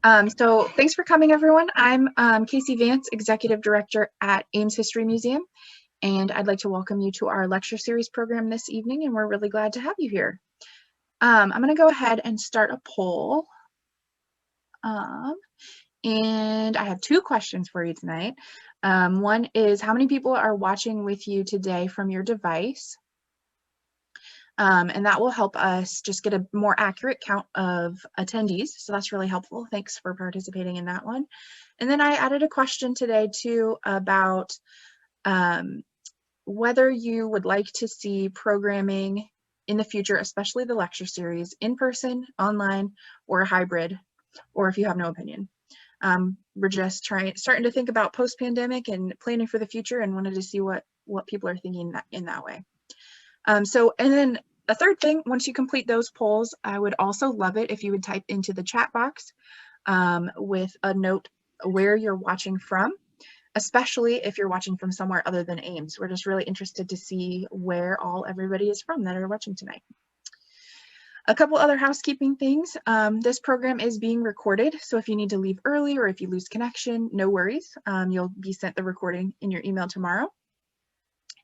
So thanks for coming, everyone. I'm Casey Vance, Executive Director at Ames History Museum, and I'd like to welcome you to our lecture series program this evening, and we're really glad to have you here. I'm going to go ahead and start a poll. And I have two questions for you tonight. One is, how many people are watching with you today from your device? And that will help us just get a more accurate count of attendees. So that's really helpful. Thanks for participating in that one. And then I added a question today too about whether you would like to see programming in the future, especially the lecture series, in person, online, or hybrid, or if you have no opinion. We're just starting to think about post-pandemic and planning for the future, and wanted to see what people are thinking in that way. And then a third thing, once you complete those polls, I would also love it if you would type into the chat box with a note where you're watching from, especially if you're watching from somewhere other than Ames. We're just really interested to see where everybody is from that are watching tonight. A couple other housekeeping things. This program is being recorded, so if you need to leave early or if you lose connection, no worries. You'll be sent the recording in your email tomorrow.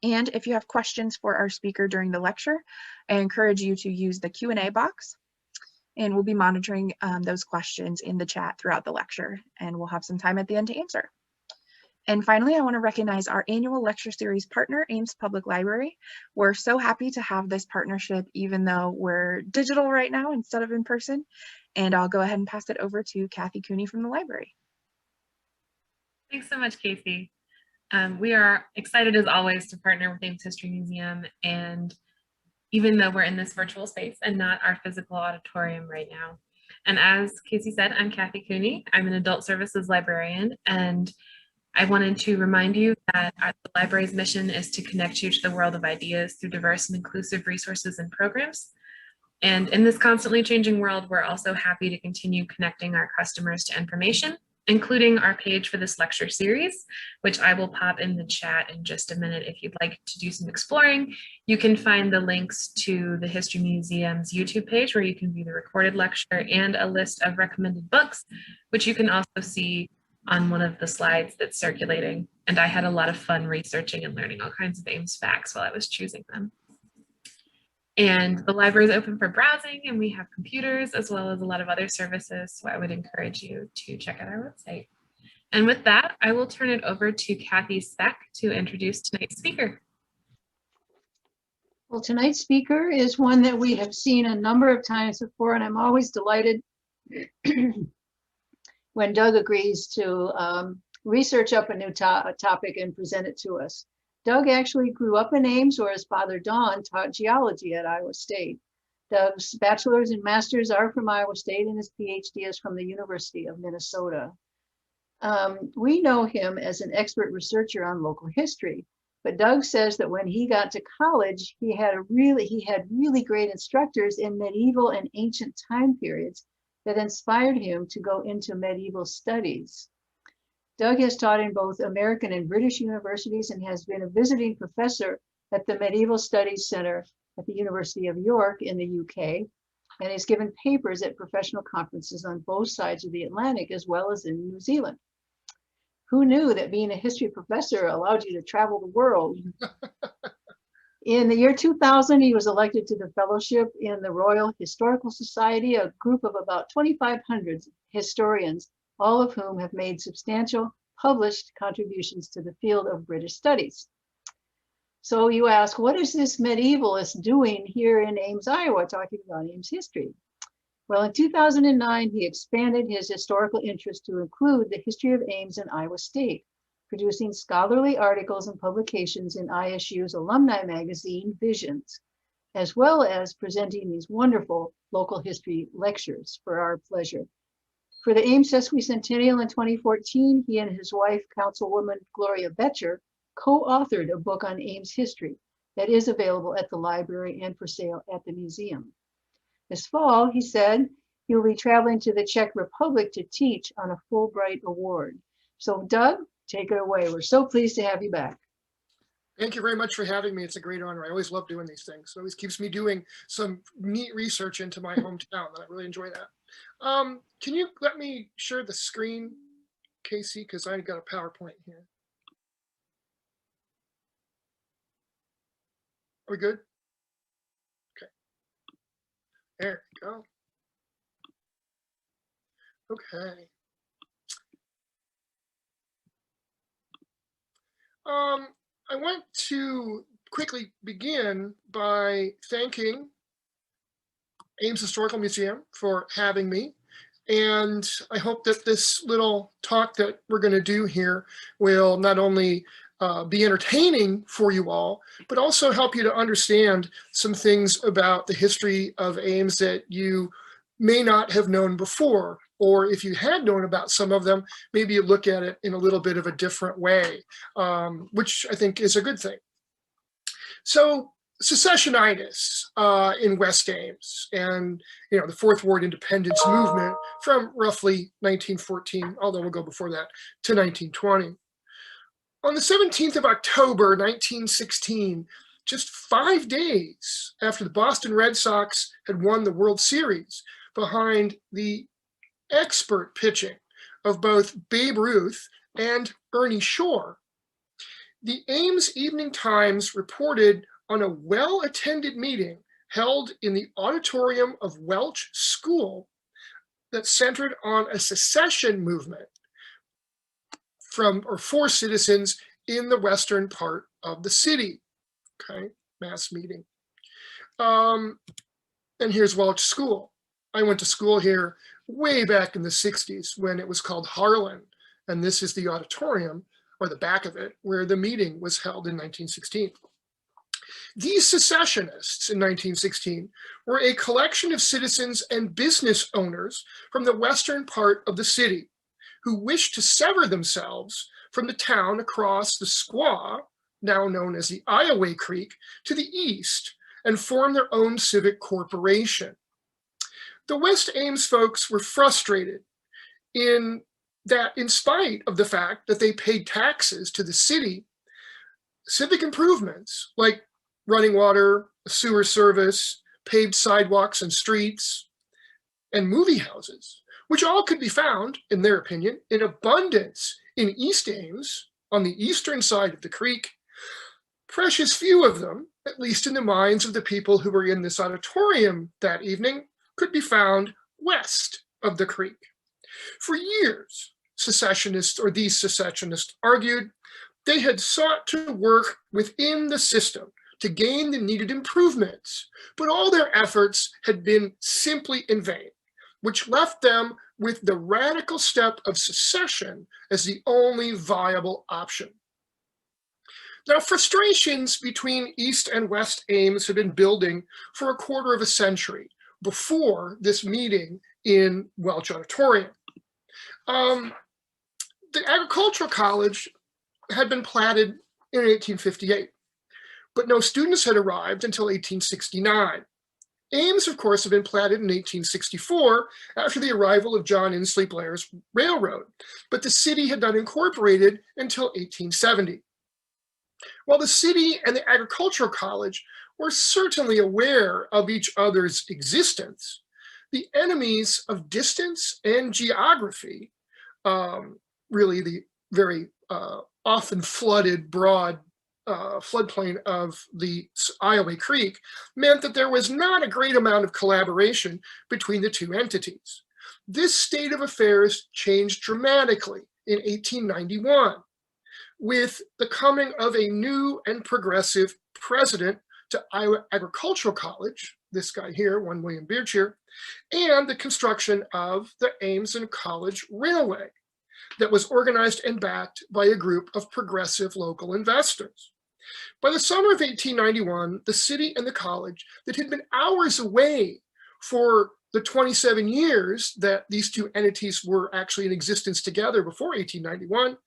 And if you have questions for our speaker during the lecture, I encourage you to use the Q&A box, and we'll be monitoring those questions in the chat throughout the lecture, and we'll have some time at the end to answer. And finally, I want to recognize our annual lecture series partner, Ames Public Library. We're so happy to have this partnership, even though we're digital right now instead of in person. And I'll go ahead and pass it over to Kathy Cooney from the library. Thanks so much, Casey. We are excited as always to partner with Ames History Museum, and even though we're in this virtual space and not our physical auditorium right now. And as Casey said, I'm Kathy Cooney. I'm an adult services librarian, and I wanted to remind you that the library's mission is to connect you to the world of ideas through diverse and inclusive resources and programs. And in this constantly changing world, we're also happy to continue connecting our customers to information, including our page for this lecture series, which I will pop in the chat in just a minute. If you'd like to do some exploring, you can find the links to the History Museum's YouTube page, where you can view the recorded lecture and a list of recommended books, which you can also see on one of the slides that's circulating. And I had a lot of fun researching and learning all kinds of Ames facts while I was choosing them. And the library is open for browsing, and we have computers as well as a lot of other services. So I would encourage you to check out our website. And with that, I will turn it over to Kathy Speck to introduce tonight's speaker. Well, tonight's speaker is one that we have seen a number of times before, and I'm always delighted when Doug agrees to research up a new topic and present it to us. Doug actually grew up in Ames, where his father, Don, taught geology at Iowa State. Doug's bachelor's and master's are from Iowa State, and his PhD is from the University of Minnesota. We know him as an expert researcher on local history, but Doug says that when he got to college, he had really great instructors in medieval and ancient time periods that inspired him to go into medieval studies. Doug has taught in both American and British universities and has been a visiting professor at the Medieval Studies Center at the University of York in the UK, and he's given papers at professional conferences on both sides of the Atlantic, as well as in New Zealand. Who knew that being a history professor allowed you to travel the world? In the year 2000, he was elected to the fellowship in the Royal Historical Society, a group of about 2,500 historians, all of whom have made substantial published contributions to the field of British studies. So you ask, what is this medievalist doing here in Ames, Iowa, talking about Ames history? Well, in 2009, he expanded his historical interest to include the history of Ames and Iowa State, producing scholarly articles and publications in ISU's alumni magazine, Visions, as well as presenting these wonderful local history lectures for our pleasure. For the Ames Sesquicentennial in 2014, he and his wife, Councilwoman Gloria Betcher, co-authored a book on Ames history that is available at the library and for sale at the museum. This fall, he said, he will be traveling to the Czech Republic to teach on a Fulbright Award. So Doug, take it away. We're so pleased to have you back. Thank you very much for having me. It's a great honor. I always love doing these things. It always keeps me doing some neat research into my hometown, and I really enjoy that. Can you let me share the screen, Casey? Because I got a PowerPoint here. Are we good? Okay. There we go. Okay. I want to quickly begin by thanking Ames Historical Museum for having me. And I hope that this little talk that we're going to do here will not only be entertaining for you all, but also help you to understand some things about the history of Ames that you may not have known before. Or if you had known about some of them, maybe you look at it in a little bit of a different way, which I think is a good thing. So Secessionitis in West Ames, and the Fourth Ward Independence Movement from roughly 1914, although we'll go before that, to 1920. On the 17th of October, 1916, just 5 days after the Boston Red Sox had won the World Series, behind the expert pitching of both Babe Ruth and Ernie Shore, the Ames Evening Times reported on a well-attended meeting held in the auditorium of Welch School that centered on a secession movement for citizens in the western part of the city. Okay, mass meeting. And here's Welch School. I went to school here way back in the 60s when it was called Harlan. And this is the auditorium, or the back of it, where the meeting was held in 1916. These secessionists in 1916 were a collection of citizens and business owners from the western part of the city who wished to sever themselves from the town across the Squaw, now known as the Ioway Creek, to the east and form their own civic corporation. The West Ames folks were frustrated in that, in spite of the fact that they paid taxes to the city, civic improvements like running water, a sewer service, paved sidewalks and streets, and movie houses, which all could be found, in their opinion, in abundance in East Ames, on the eastern side of the creek. Precious few of them, at least in the minds of the people who were in this auditorium that evening, could be found west of the creek. For years, these secessionists argued they had sought to work within the system to gain the needed improvements, but all their efforts had been simply in vain, which left them with the radical step of secession as the only viable option. Now, frustrations between East and West Ames had been building for a quarter of a century before this meeting in Welch Auditorium. The Agricultural College had been platted in 1858, but no students had arrived until 1869. Ames, of course, had been platted in 1864 after the arrival of John Inslee Blair's railroad, but the city had not incorporated until 1870. While the city and the Agricultural College were certainly aware of each other's existence, the enemies of distance and geography, really the very often flooded broad floodplain of the Ioway Creek, meant that there was not a great amount of collaboration between the two entities. This state of affairs changed dramatically in 1891 with the coming of a new and progressive president to Iowa Agricultural College, this guy here, one William Beardshear, and the construction of the Ames and College Railway that was organized and backed by a group of progressive local investors. By the summer of 1891, the city and the college that had been hours away for the 27 years that these two entities were actually in existence together before 1891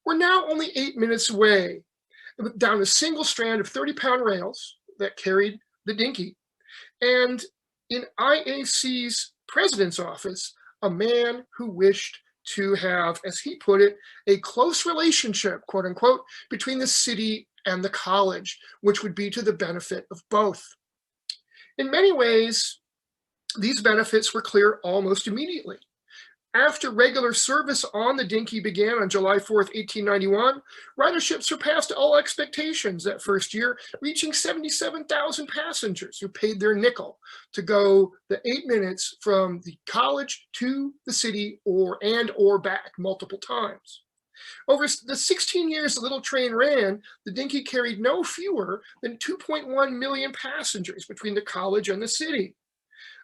were now only 8 minutes away, down a single strand of 30-pound rails that carried the dinky. And in IAC's president's office, a man who wished to have, as he put it, a close relationship, quote unquote, between the city and the college, which would be to the benefit of both. In many ways, These benefits were clear almost immediately. After regular service on the Dinky began on July 4th, 1891, ridership surpassed all expectations that first year, reaching 77,000 passengers who paid their nickel to go the 8 minutes from the college to the city or back multiple times. Over the 16 years the little train ran, the Dinky carried no fewer than 2.1 million passengers between the college and the city.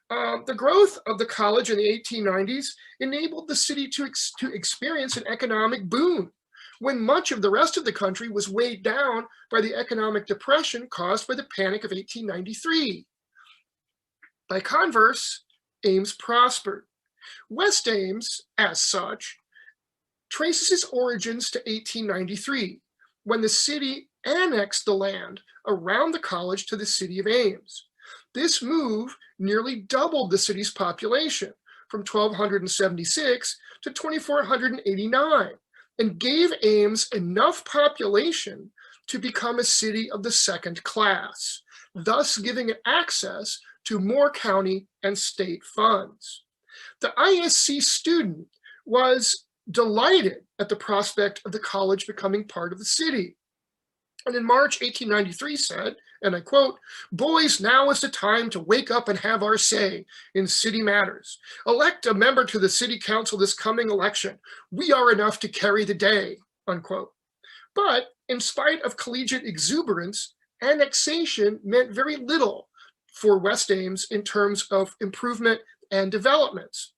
The growth of the college in the 1890s enabled the city to experience an economic boom, when much of the rest of the country was weighed down by the economic depression caused by the Panic of 1893. By converse, Ames prospered. West Ames, as such, traces its origins to 1893, when the city annexed the land around the college to the city of Ames. This move nearly doubled the city's population from 1,276 to 2,489 and gave Ames enough population to become a city of the second class, thus giving it access to more county and state funds. The ISC student was delighted at the prospect of the college becoming part of the city. And in March 1893 said, and I quote, "Boys, now is the time to wake up and have our say in city matters. Elect a member to the city council this coming election. We are enough to carry the day," unquote. But in spite of collegiate exuberance, annexation meant very little for West Ames in terms of improvement and developments.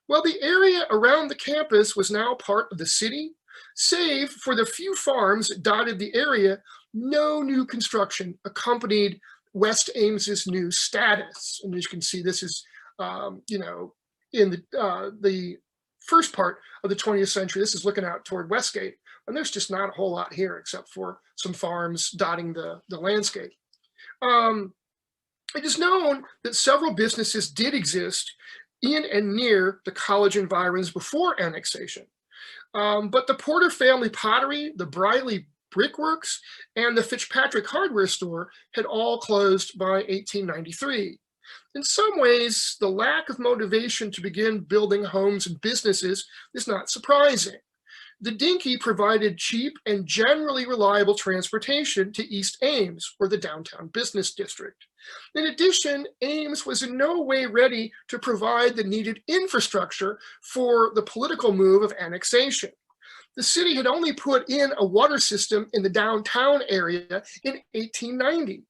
While the area around the campus was now part of the city, save for the few farms that dotted the area, no new construction accompanied West Ames's new status. And as you can see, this is, in the first part of the 20th century. This is looking out toward Westgate, and there's just not a whole lot here except for some farms dotting the landscape. It is known that several businesses did exist in and near the college environs before annexation. But the Porter family pottery, the Briley brickworks, and the Fitzpatrick hardware store had all closed by 1893. In some ways, the lack of motivation to begin building homes and businesses is not surprising. The Dinky provided cheap and generally reliable transportation to East Ames, or the downtown business district. In addition, Ames was in no way ready to provide the needed infrastructure for the political move of annexation. The city had only put in a water system in the downtown area in 1890,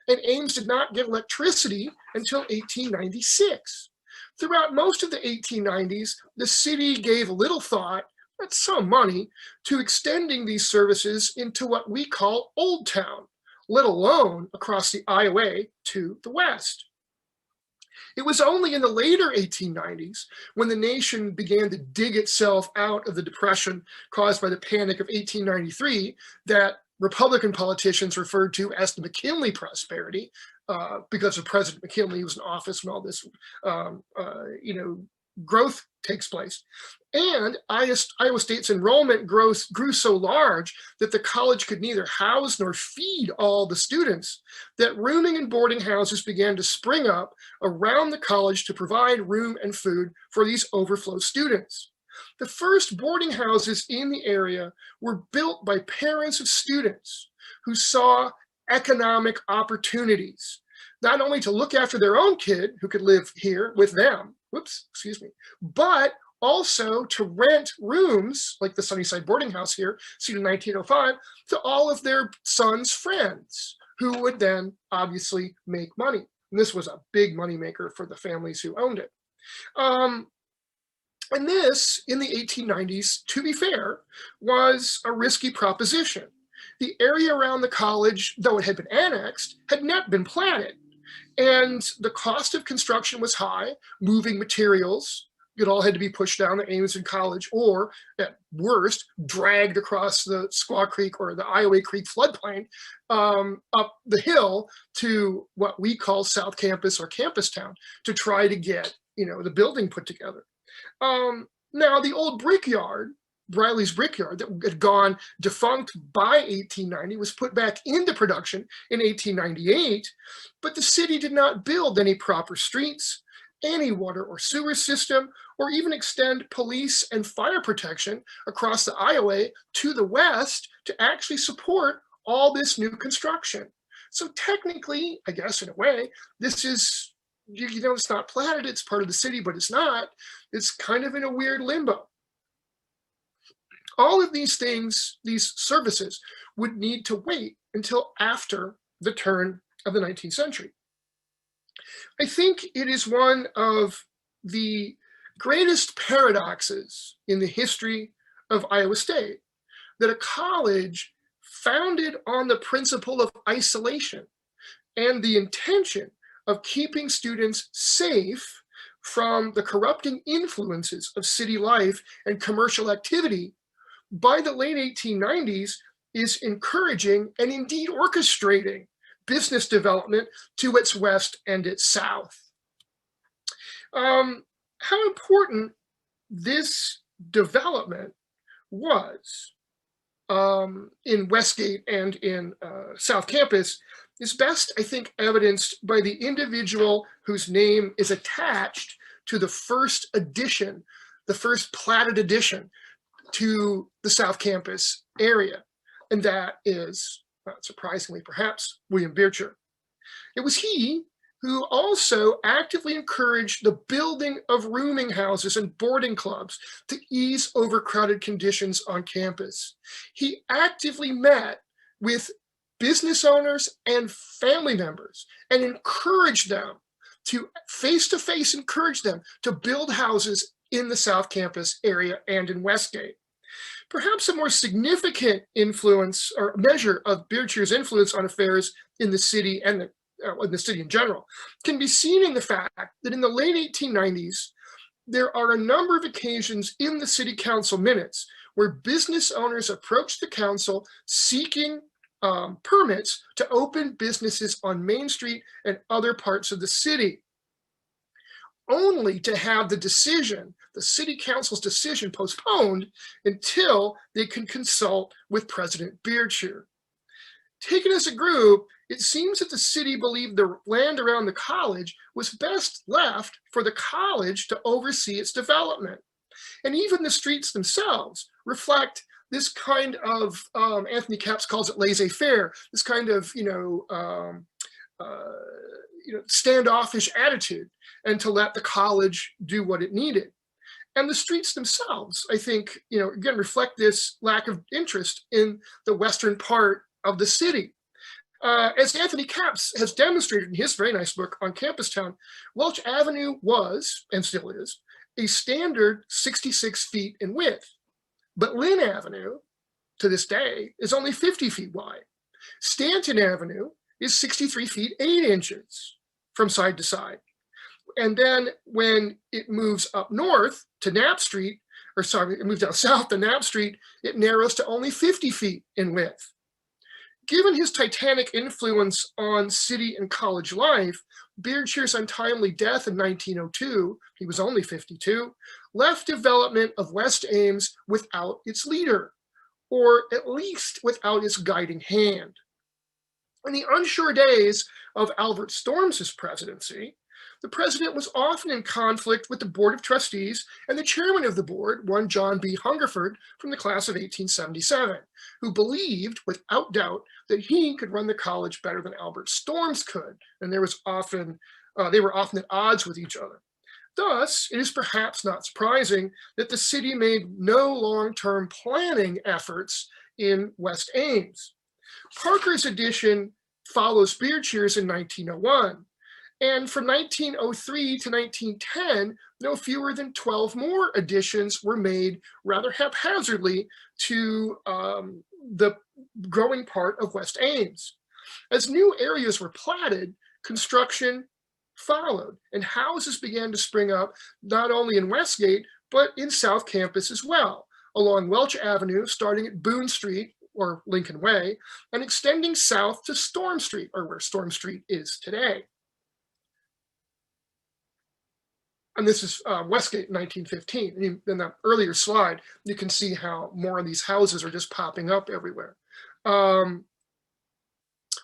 and Ames did not get electricity until 1896. Throughout most of the 1890s, the city gave little thought, that's some money, to extending these services into what we call Old Town, let alone across the Iowa to the west. It was only in the later 1890s, when the nation began to dig itself out of the depression caused by the Panic of 1893, that Republican politicians referred to as the McKinley prosperity, because of President McKinley was in office when all this, growth takes place. And Iowa State's enrollment growth grew so large that the college could neither house nor feed all the students, that rooming and boarding houses began to spring up around the college to provide room and food for these overflow students. The first boarding houses in the area were built by parents of students who saw economic opportunities, not only to look after their own kid who could live here with them, but also to rent rooms, like the Sunnyside boarding house here, seen in 1905, to all of their sons' friends, who would then obviously make money. And this was a big moneymaker for the families who owned it. And this, in the 1890s, to be fair, was a risky proposition. The area around the college, though it had been annexed, had not been platted. And the cost of construction was high, moving materials. It all had to be pushed down the Ames and College, or at worst, dragged across the Squaw Creek or the Iowa Creek floodplain up the hill to what we call South Campus or CAMPUSTOWN to try to get, the building put together. Now, the old brickyard, Briley's Brickyard, that had gone defunct by 1890, was put back into production in 1898, but the city did not build any proper streets, any water or sewer system, or even extend police and fire protection across the Iowa to the west to actually support all this new construction. So technically, I guess in a way, this is, you know, it's not platted, it's part of the city, but it's not. It's kind of in a weird limbo. All of these things, these services, would need to wait until after the turn of the 19th century. I think it is one of the greatest paradoxes in the history of Iowa State that a college founded on the principle of isolation and the intention of keeping students safe from the corrupting influences of city life and commercial activity by the late 1890s is encouraging and indeed orchestrating business development to its west and its south. How important this development was in Westgate and in South Campus is best, I think, evidenced by the individual whose name is attached to the first edition, the first platted edition to the South Campus area. And that is, not surprisingly perhaps, William Beecher. It was he who also actively encouraged the building of rooming houses and boarding clubs to ease overcrowded conditions on campus. He actively met with business owners and family members and encouraged them to face-to-face encourage them to build houses in the South Campus area and in Westgate. Perhaps a more significant influence or measure of Beecher's influence on affairs in the city and in the city in general can be seen in the fact that in the late 1890s, there are a number of occasions in the city council minutes where business owners approached the council seeking permits to open businesses on Main Street and other parts of the city, only to have the decision, the city council's decision, postponed until they can consult with President Beecher. Taken as a group, it seems that the city believed the land around the college was best left for the college to oversee its development. And even the streets themselves reflect this kind of, Anthony Capps calls it laissez-faire, this kind of, standoffish attitude, and to let the college do what it needed. And the streets themselves, I think, again, reflect this lack of interest in the western part of the city. As Anthony Capps has demonstrated in his very nice book on CAMPUSTOWN, Welch Avenue was, and still is, a standard 66 feet in width. But Lynn Avenue, to this day, is only 50 feet wide. Stanton Avenue is 63 feet 8 inches from side to side. And then when it moves up north to Knapp Street, it moves down south to Knapp Street, it narrows to only 50 feet in width. Given his titanic influence on city and college life, Beecher's untimely death in 1902, he was only 52, left development of West Ames without its leader, or at least without its guiding hand. In the unsure days of Albert Storms' presidency, the president was often in conflict with the Board of Trustees and the chairman of the board, one John B. Hungerford from the class of 1877, who believed without doubt that he could run the college better than Albert Storms could, and they were often at odds with each other. Thus, it is perhaps not surprising that the city made no long-term planning efforts in West Ames. Parker's edition follows Beecher's in 1901. And from 1903 to 1910, no fewer than 12 more additions were made rather haphazardly to the growing part of West Ames. As new areas were platted, construction followed, and houses began to spring up not only in Westgate, but in South Campus as well, along Welch Avenue, starting at Boone Street, or Lincoln Way, and extending south to Storm Street, or where Storm Street is today. And this is Westgate 1915. In that earlier slide, you can see how more of these houses are just popping up everywhere.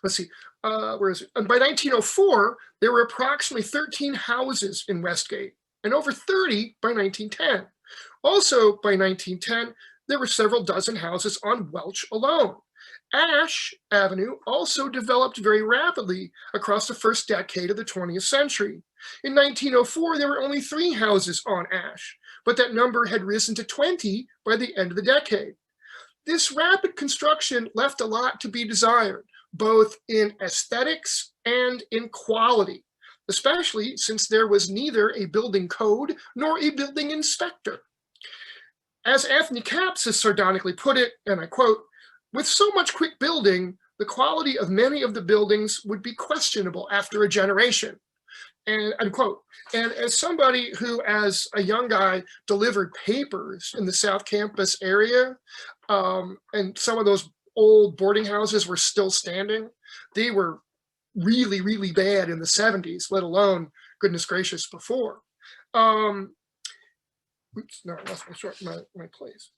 let's see, where is it? And by 1904, there were approximately 13 houses in Westgate and over 30 by 1910. Also by 1910, there were several dozen houses on Welch alone. Ash Avenue also developed very rapidly across the first decade of the 20th century. In 1904, there were only 3 houses on Ash, but that number had risen to 20 by the end of the decade. This rapid construction left a lot to be desired, both in aesthetics and in quality, especially since there was neither a building code nor a building inspector. As Anthony Capps has sardonically put it, and I quote, "With so much quick building, the quality of many of the buildings would be questionable after a generation." And unquote. And as somebody who, as a young guy, delivered papers in the South Campus area, and some of those old boarding houses were still standing, they were really, really bad in the 70s, let alone, goodness gracious, before. Oops, no, I lost my place.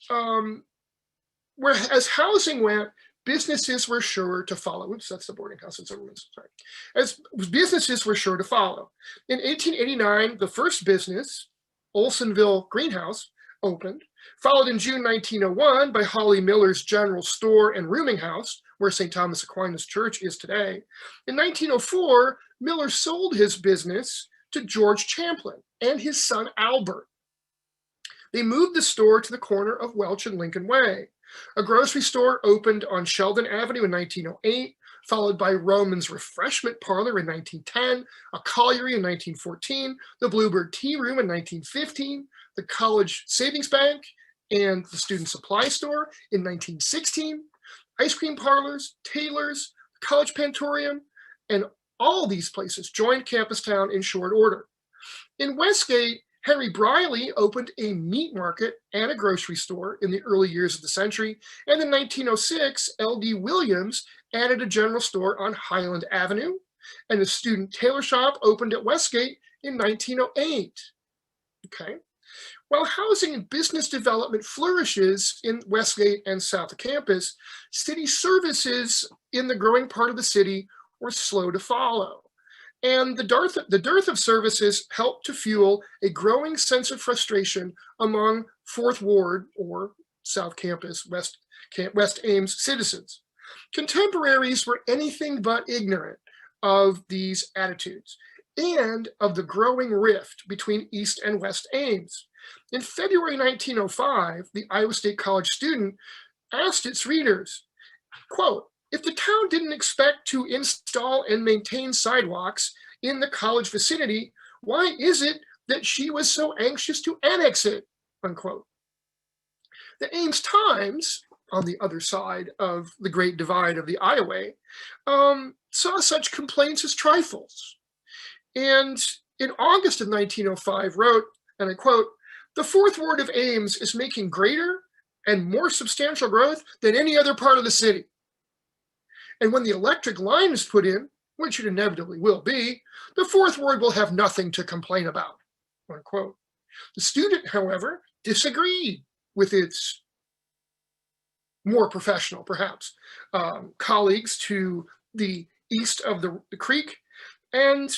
Whereas housing went, businesses were sure to follow. Oops, that's the boarding house in Silverman's. Sorry. As businesses were sure to follow. In 1889, the first business, OLSANVILLE Greenhouse, opened, followed in June 1901 by Holly Miller's General Store and Rooming House, where St. Thomas Aquinas Church is today. In 1904, Miller sold his business to George Champlin and his son Albert. They moved the store to the corner of Welch and Lincoln Way. A grocery store opened on Sheldon Avenue in 1908, followed by Roman's Refreshment Parlor in 1910, a colliery in 1914, the Bluebird Tea Room in 1915, the College Savings Bank and the Student Supply Store in 1916, ice cream parlors, tailors, College Pantorium, and all these places joined Campustown in short order. In Westgate, Henry Briley opened a meat market and a grocery store in the early years of the century, and in 1906, L.D. Williams added a general store on Highland Avenue, and a student tailor shop opened at Westgate in 1908. Okay. While housing and business development flourishes in Westgate and south of campus, city services in the growing part of the city were slow to follow. And the dearth of services helped to fuel a growing sense of frustration among Fourth Ward or South Campus, West Ames citizens. Contemporaries were anything but ignorant of these attitudes and of the growing rift between East and West Ames. In February 1905, the Iowa State College Student asked its readers, quote, "If the town didn't expect to install and maintain sidewalks in the college vicinity, why is it that she was so anxious to annex it?" Unquote. The Ames Times, on the other side of the Great Divide of the Iowa, saw such complaints as trifles. And in August of 1905 wrote, and I quote, "The Fourth Ward of Ames is making greater and more substantial growth than any other part of the city. And when the electric line is put in, which it inevitably will be, the Fourth Ward will have nothing to complain about," unquote. The student, however, disagreed with its more professional, perhaps, colleagues to the east of the creek, and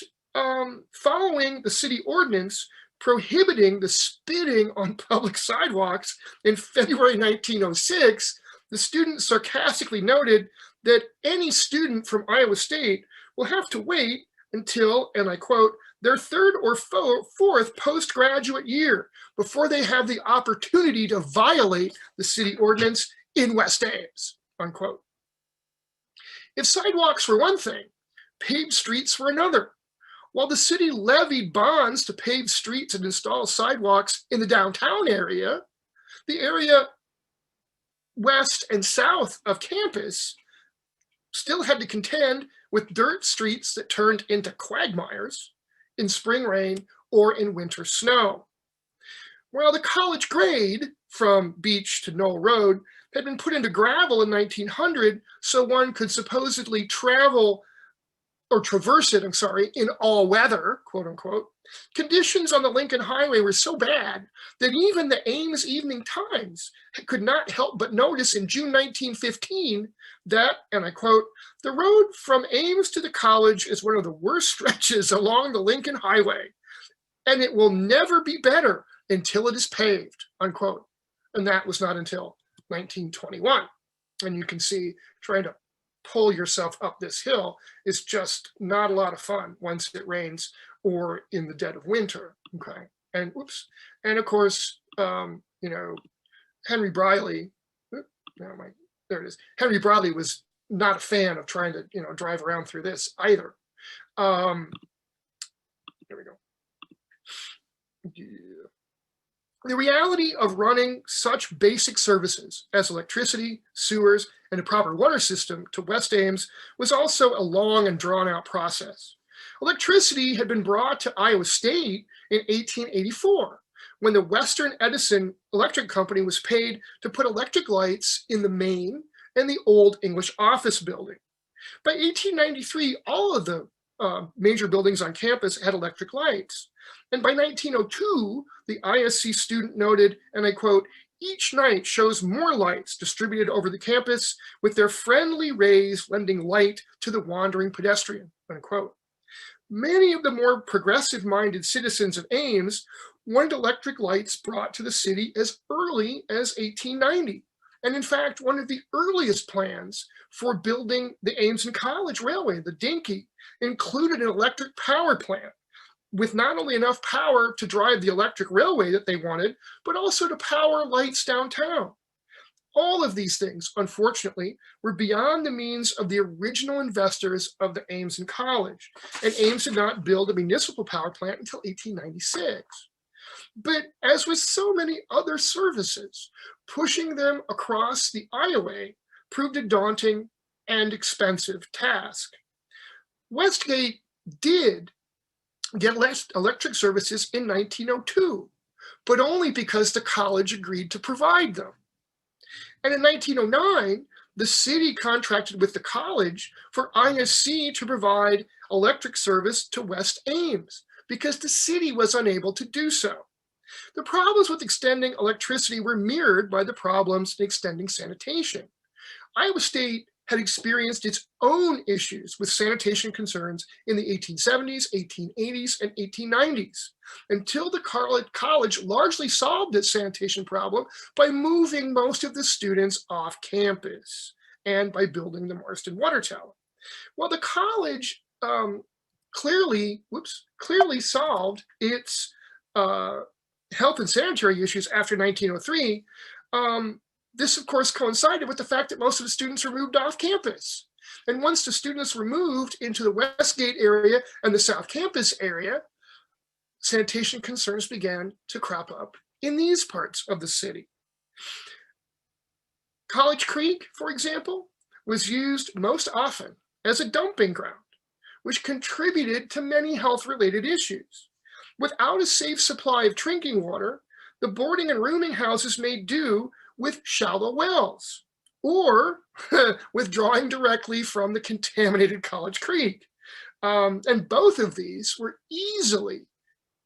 following the city ordinance prohibiting the spitting on public sidewalks in February 1906, the student sarcastically noted that any student from Iowa State will have to wait until, and I quote, "their third or fourth postgraduate year before they have the opportunity to violate the city ordinance in West Ames," unquote. If sidewalks were one thing, paved streets were another. While the city levied bonds to pave streets and install sidewalks in the downtown area, the area west and south of campus still had to contend with dirt streets that turned into quagmires in spring rain or in winter snow. While the college grade from Beach to Knoll Road had been put into gravel in 1900, so one could supposedly travel or traverse it, I'm sorry, in all weather, quote unquote, conditions on the Lincoln Highway were so bad that even the Ames Evening Times could not help but notice in June 1915 that, and I quote, "The road from Ames to the college is one of the worst stretches along the Lincoln Highway, and it will never be better until it is paved," unquote. And that was not until 1921. And you can see trying to pull yourself up this hill is just not a lot of fun once it rains or in the dead of winter. Okay. And whoops. And of course, you know, Henry Briley, there it is. Henry Briley was not a fan of trying to, you know, drive around through this either. There we go. Yeah. The reality of running such basic services as electricity, sewers, and a proper water system to West Ames was also a long and drawn out process. Electricity had been brought to Iowa State in 1884, when the Western Edison Electric Company was paid to put electric lights in the main and the Old English Office Building. By 1893, all of the major buildings on campus had electric lights. And by 1902, the ISC student noted, and I quote, "Each night shows more lights distributed over the campus with their friendly rays lending light to the wandering pedestrian," unquote. Many of the more progressive-minded citizens of Ames wanted electric lights brought to the city as early as 1890. And in fact, one of the earliest plans for building the Ames and College Railway, the Dinky, included an electric power plant with not only enough power to drive the electric railway that they wanted, but also to power lights downtown. All of these things, unfortunately, were beyond the means of the original investors of the Ames and College, and Ames did not build a municipal power plant until 1896. But as with so many other services, pushing them across the Iowa proved a daunting and expensive task. Westgate did get electric services in 1902, but only because the college agreed to provide them. And in 1909, the city contracted with the college for ISC to provide electric service to West Ames because the city was unable to do so. The problems with extending electricity were mirrored by the problems in extending sanitation. Iowa State had experienced its own issues with sanitation concerns in the 1870s, 1880s, and 1890s, until the college largely solved its sanitation problem by moving most of the students off campus and by building the Marston Water Tower. Well, the college clearly solved its health and sanitary issues after 1903. This, of course, coincided with the fact that most of the students were moved off campus. And once the students were moved into the Westgate area and the South Campus area, sanitation concerns began to crop up in these parts of the city. College Creek, for example, was used most often as a dumping ground, which contributed to many health-related issues. Without a safe supply of drinking water, the boarding and rooming houses made do with shallow wells or withdrawing directly from the contaminated College Creek. And both of these were easily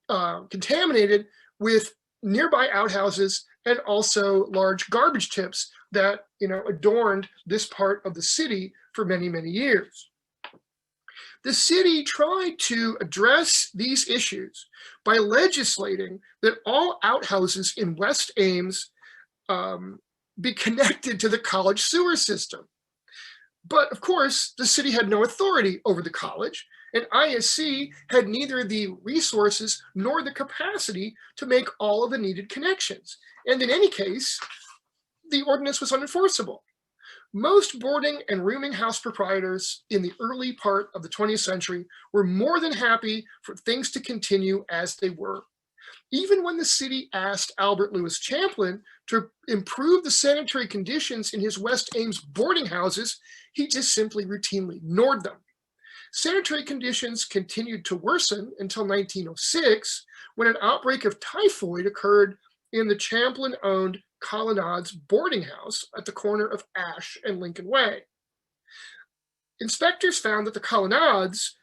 contaminated with nearby outhouses and also large garbage tips that, you know, adorned this part of the city for many, many years. The city tried to address these issues by legislating that all outhouses in West Ames be connected to the college sewer system. But of course, the city had no authority over the college, and ISC had neither the resources nor the capacity to make all of the needed connections. And in any case, the ordinance was unenforceable. Most boarding and rooming house proprietors in the early part of the 20th century were more than happy for things to continue as they were. Even when the city asked Albert Lewis Champlin to improve the sanitary conditions in his West Ames boarding houses, he just simply routinely ignored them. Sanitary conditions continued to worsen until 1906, when an outbreak of typhoid occurred in the Champlin-owned Colonnades boarding house at the corner of Ash and Lincoln Way. inspectors found that the colonnades,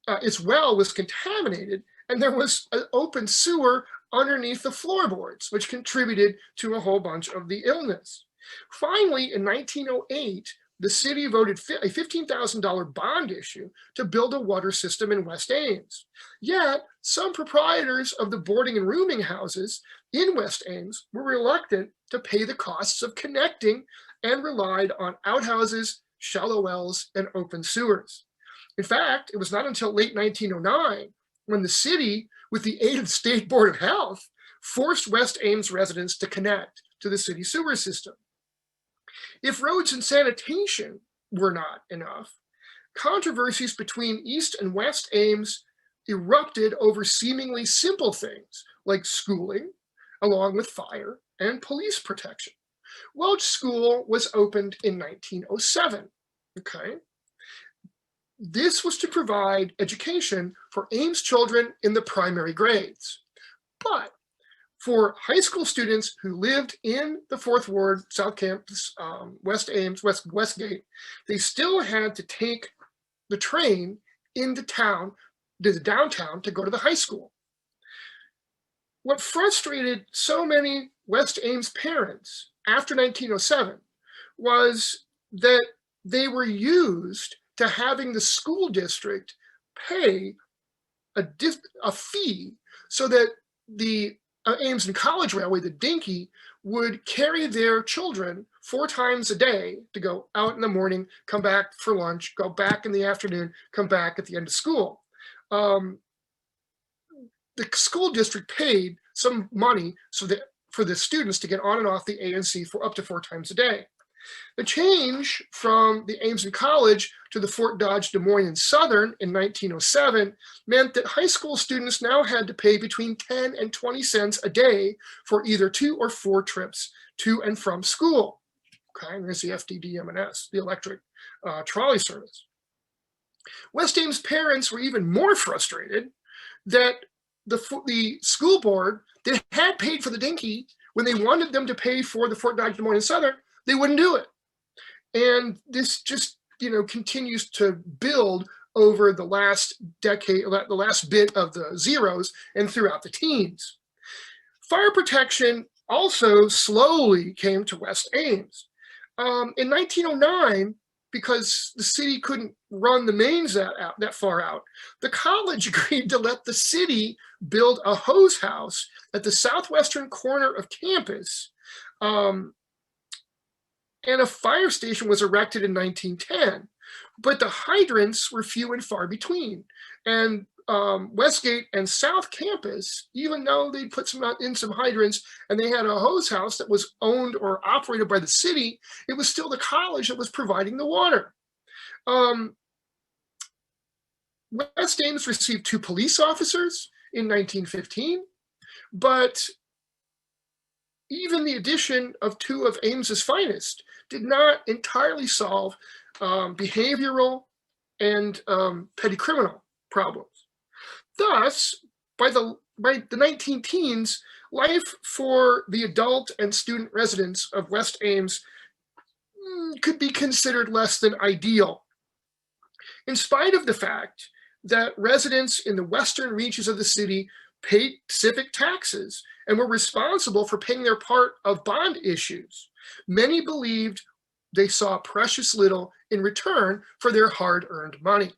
its well was contaminated, and there was an open sewer underneath the floorboards, which contributed to a whole bunch of the illness. Finally, in 1908, the city voted a $15,000 bond issue to build a water system in West Ames. Yet, some proprietors of the boarding and rooming houses in West Ames were reluctant to pay the costs of connecting and relied on outhouses, shallow wells, and open sewers. In fact, it was not until late 1909 when the city, with the aid of the State Board of Health, forced West Ames residents to connect to the city sewer system. If roads and sanitation were not enough, controversies between East and West Ames erupted over seemingly simple things like schooling, along with fire and police protection. Welch School was opened in 1907, okay? This was to provide education for Ames children in the primary grades. But for high school students who lived in the 4th Ward, South Campus, West Ames, Westgate, they still had to take the train into town, to the downtown, to go to the high school. What frustrated so many West Ames parents after 1907 was that they were used to having the school district pay a fee so that the Ames and College Railway, the Dinky, would carry their children 4 times a day to go out in the morning, come back for lunch, go back in the afternoon, come back at the end of school. The school district paid some money for the students to get on and off the ANC for up to 4 times a day. The change from the Ames and College to the Fort Dodge, Des Moines, and Southern in 1907 meant that high school students now had to pay between 10 and 20 cents a day for either 2 or 4 trips to and from school. Okay, and there's the FDDM&S, the electric trolley service. West Ames parents were even more frustrated that the school board that had paid for the Dinky, when they wanted them to pay for the Fort Dodge, Des Moines, and Southern, they wouldn't do it. And this just, continues to build over the last decade, the last bit of the zeros and throughout the teens. Fire protection also slowly came to West Ames. In 1909, because the city couldn't run the mains that far out, the college agreed to let the city build a hose house at the southwestern corner of campus. And a fire station was erected in 1910, but the hydrants were few and far between. And Westgate and South Campus, even though they put in some hydrants and they had a hose house that was owned or operated by the city, it was still the college that was providing the water. West Ames received 2 police officers in 1915, but even the addition of 2 of Ames's finest did not entirely solve behavioral and petty criminal problems. Thus, by the 19 teens, life for the adult and student residents of West Ames could be considered less than ideal. In spite of the fact that residents in the western reaches of the city paid civic taxes and were responsible for paying their part of bond issues, many believed they saw precious little in return for their hard-earned money.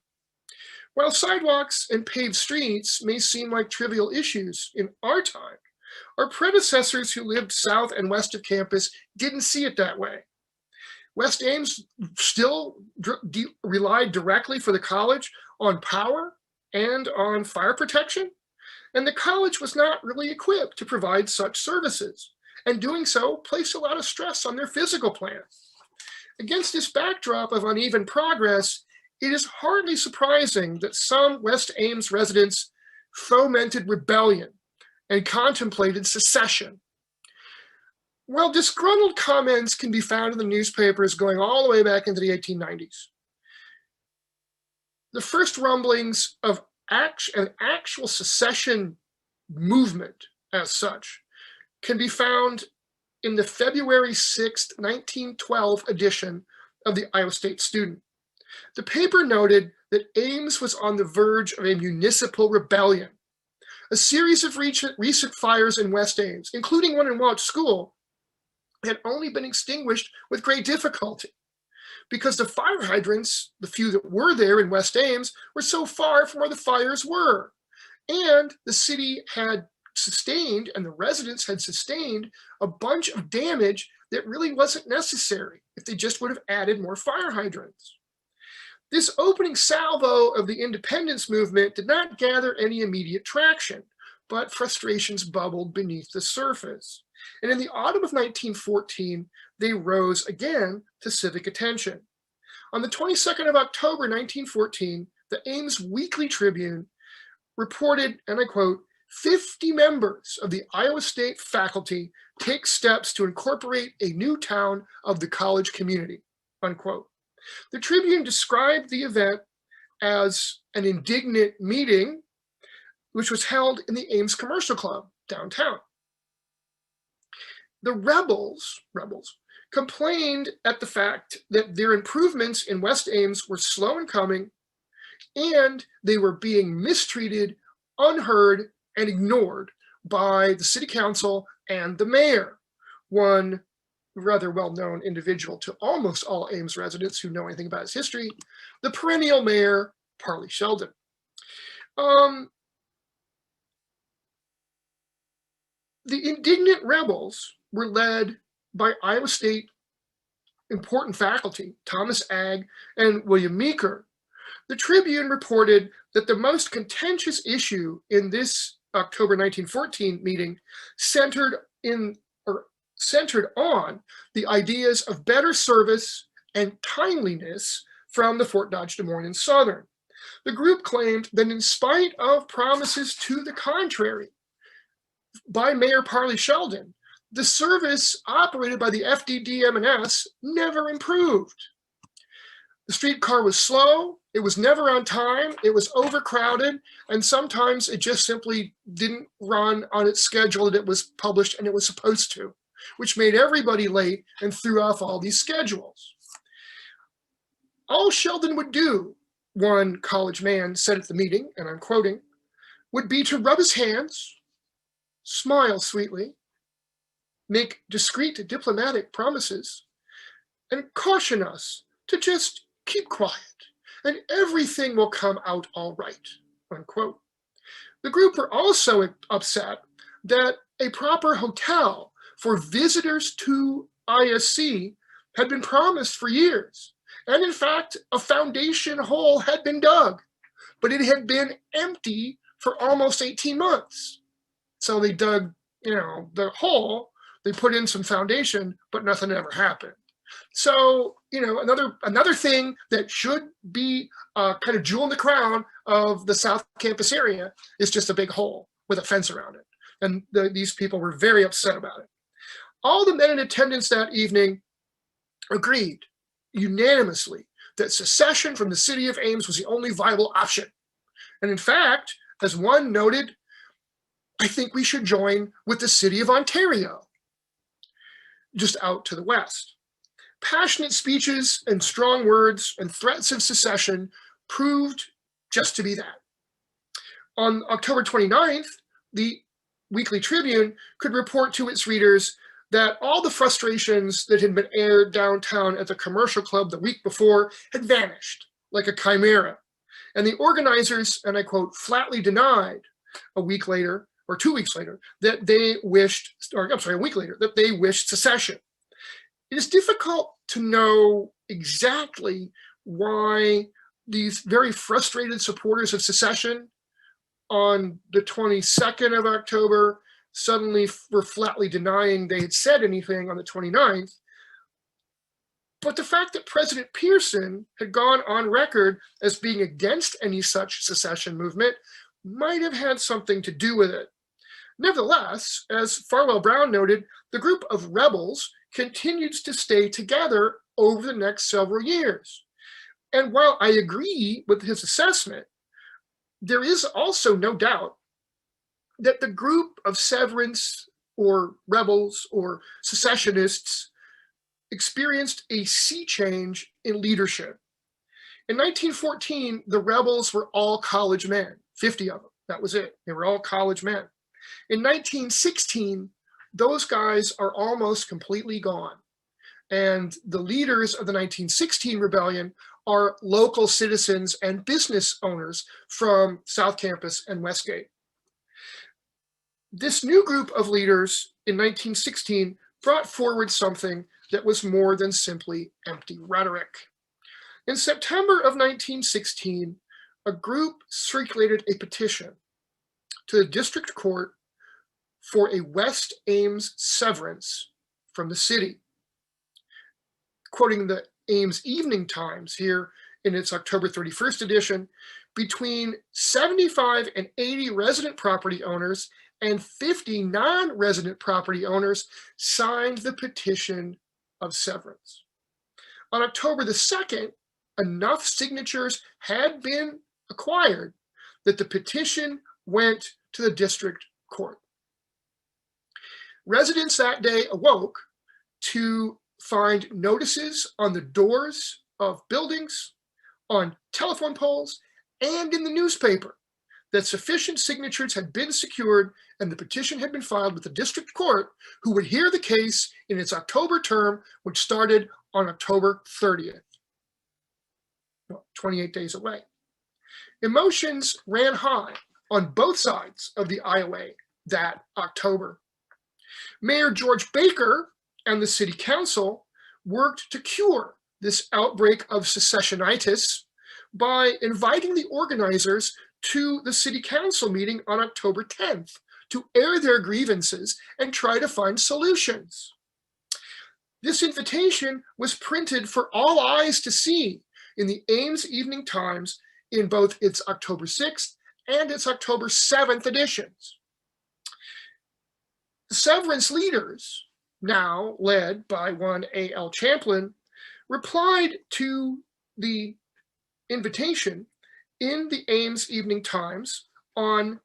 While sidewalks and paved streets may seem like trivial issues in our time, our predecessors who lived south and west of campus didn't see it that way. West Ames still relied directly for the college on power and on fire protection, and the college was not really equipped to provide such services, and doing so placed a lot of stress on their physical plan. Against this backdrop of uneven progress, it is hardly surprising that some West Ames residents fomented rebellion and contemplated secession. Well, disgruntled comments can be found in the newspapers going all the way back into the 1890s. The first rumblings of an actual secession movement as such can be found in the February 6th, 1912 edition of the Iowa State Student. The paper noted that Ames was on the verge of a municipal rebellion. A series of recent fires in West Ames, including one in Welch School, had only been extinguished with great difficulty because the fire hydrants, the few that were there in West Ames, were so far from where the fires were. And the city had sustained, and the residents had sustained, a bunch of damage that really wasn't necessary if they just would have added more fire hydrants. This opening salvo of the independence movement did not gather any immediate traction, but frustrations bubbled beneath the surface. And in the autumn of 1914, they rose again to civic attention. On the 22nd of October, 1914, the Ames Weekly Tribune reported, and I quote, 50 members of the Iowa State faculty take steps to incorporate a new town of the college community, unquote. The Tribune described the event as an indignant meeting, which was held in the Ames Commercial Club downtown. The rebels complained at the fact that their improvements in West Ames were slow in coming, and they were being mistreated, unheard, and ignored by the city council and the mayor, one rather well-known individual to almost all Ames residents who know anything about his history, the perennial mayor, Parley Sheldon. The indignant rebels were led by Iowa State important faculty, Thomas Agg and William Meeker. The Tribune reported that the most contentious issue in this October 1914 meeting centered on the ideas of better service and timeliness from the Fort Dodge Des Moines and Southern. The group claimed that in spite of promises to the contrary by Mayor Parley Sheldon, the service operated by the FDDM&S never improved. The streetcar was slow, it was never on time, it was overcrowded, and sometimes it just simply didn't run on its schedule that it was published and it was supposed to, which made everybody late and threw off all these schedules. All Sheldon would do, one college man said at the meeting, and I'm quoting, would be to rub his hands, smile sweetly, make discreet diplomatic promises, and caution us to just keep quiet, and everything will come out all right, unquote. The group were also upset that a proper hotel for visitors to ISC had been promised for years. And in fact, a foundation hole had been dug, but it had been empty for almost 18 months. So they dug, the hole, they put in some foundation, but nothing ever happened. So, another thing that should be kind of jewel in the crown of the South Campus area is just a big hole with a fence around it. And these people were very upset about it. All the men in attendance that evening agreed unanimously that secession from the city of Ames was the only viable option. And in fact, as one noted, I think we should join with the city of Ontario, just out to the west. Passionate speeches and strong words and threats of secession proved just to be that. On October 29th, the Weekly Tribune could report to its readers that all the frustrations that had been aired downtown at the commercial club the week before had vanished like a chimera. And the organizers, and I quote, flatly denied a week later, or 2 weeks later, that they wished, or I'm sorry, a week later, that they wished secession. It is difficult to know exactly why these very frustrated supporters of secession on the 22nd of October suddenly were flatly denying they had said anything on the 29th. But the fact that President Pearson had gone on record as being against any such secession movement might have had something to do with it. Nevertheless, as Farwell Brown noted, the group of rebels continues to stay together over the next several years. And while I agree with his assessment, there is also no doubt that the group of severance or rebels or secessionists experienced a sea change in leadership. In 1914, the rebels were all college men, 50 of them. That was it. They were all college men. In 1916, those guys are almost completely gone. And the leaders of the 1916 rebellion are local citizens and business owners from South Campus and Westgate. This new group of leaders in 1916 brought forward something that was more than simply empty rhetoric. In September of 1916, a group circulated a petition to the district court for a West Ames severance from the city. Quoting the Ames Evening Times here in its October 31st edition, between 75 and 80 resident property owners and 50 non-resident property owners signed the petition of severance. On October the 2nd, enough signatures had been acquired that the petition went to the district court. Residents that day awoke to find notices on the doors of buildings, on telephone poles, and in the newspaper that sufficient signatures had been secured and the petition had been filed with the district court, who would hear the case in its October term, which started on October 30th, 28 days away. Emotions ran high on both sides of the aisleway that October. Mayor George Baker and the city council worked to cure this outbreak of secessionitis by inviting the organizers to the city council meeting on October 10th to air their grievances and try to find solutions. This invitation was printed for all eyes to see in the Ames Evening Times in both its October 6th and its October 7th editions. The severance leaders, now led by one A.L. Champlin, replied to the invitation in the Ames Evening Times in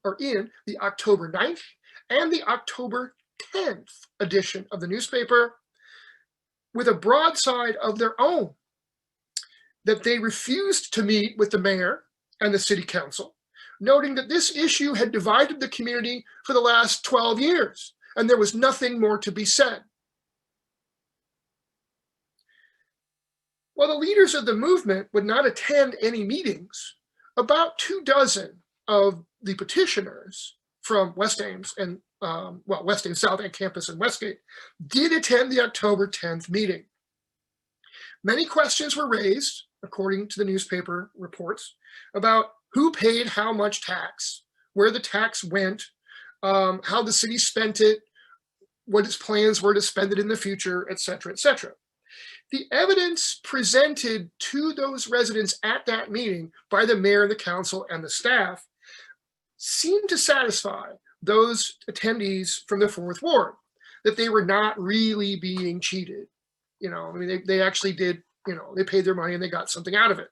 the October 9th and the October 10th edition of the newspaper with a broadside of their own, that they refused to meet with the mayor and the city council, noting that this issue had divided the community for the last 12 years, and there was nothing more to be said. While the leaders of the movement would not attend any meetings, about 24 of the petitioners from West Ames and West Ames South and Campus and Westgate did attend the October 10th meeting. Many questions were raised, according to the newspaper reports, about who paid how much tax, where the tax went, how the city spent it, what its plans were to spend it in the future, et cetera, et cetera. The evidence presented to those residents at that meeting by the mayor, the council, and the staff seemed to satisfy those attendees from the Fourth Ward, that they were not really being cheated. I mean, they actually did, they paid their money and they got something out of it.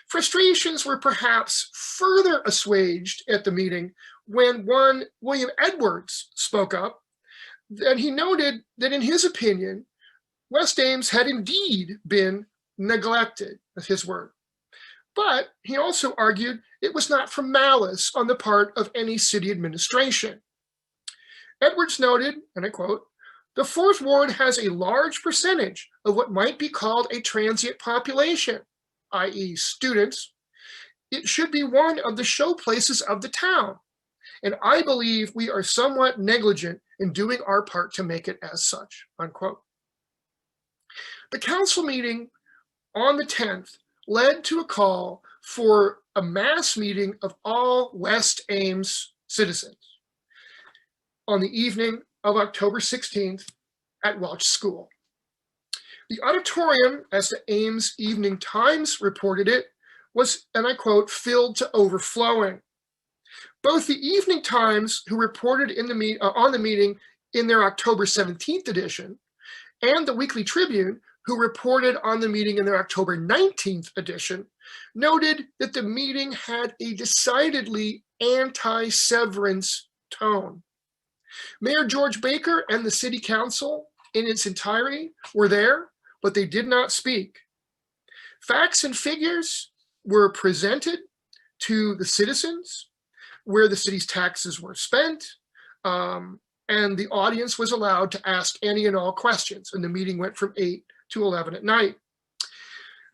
Frustrations were perhaps further assuaged at the meeting when one William Edwards spoke up, and he noted that in his opinion, West Ames had indeed been neglected, that's his word. But he also argued it was not from malice on the part of any city administration. Edwards noted, and I quote, "The Fourth Ward has a large percentage of what might be called a transient population, i.e. students. It should be one of the show places of the town, and I believe we are somewhat negligent in doing our part to make it as such," unquote. The council meeting on the 10th led to a call for a mass meeting of all West Ames citizens on the evening of October 16th at Welch School. The auditorium, as the Ames Evening Times reported it, was, and I quote, "filled to overflowing." Both the Evening Times, who reported on the meeting in their October 17th edition, and the Weekly Tribune, who reported on the meeting in their October 19th edition, noted that the meeting had a decidedly anti-severance tone. Mayor George Baker and the city council in its entirety were there, but they did not speak. Facts and figures were presented to the citizens, where the city's taxes were spent, and the audience was allowed to ask any and all questions, and the meeting went from 8 to 11 at night.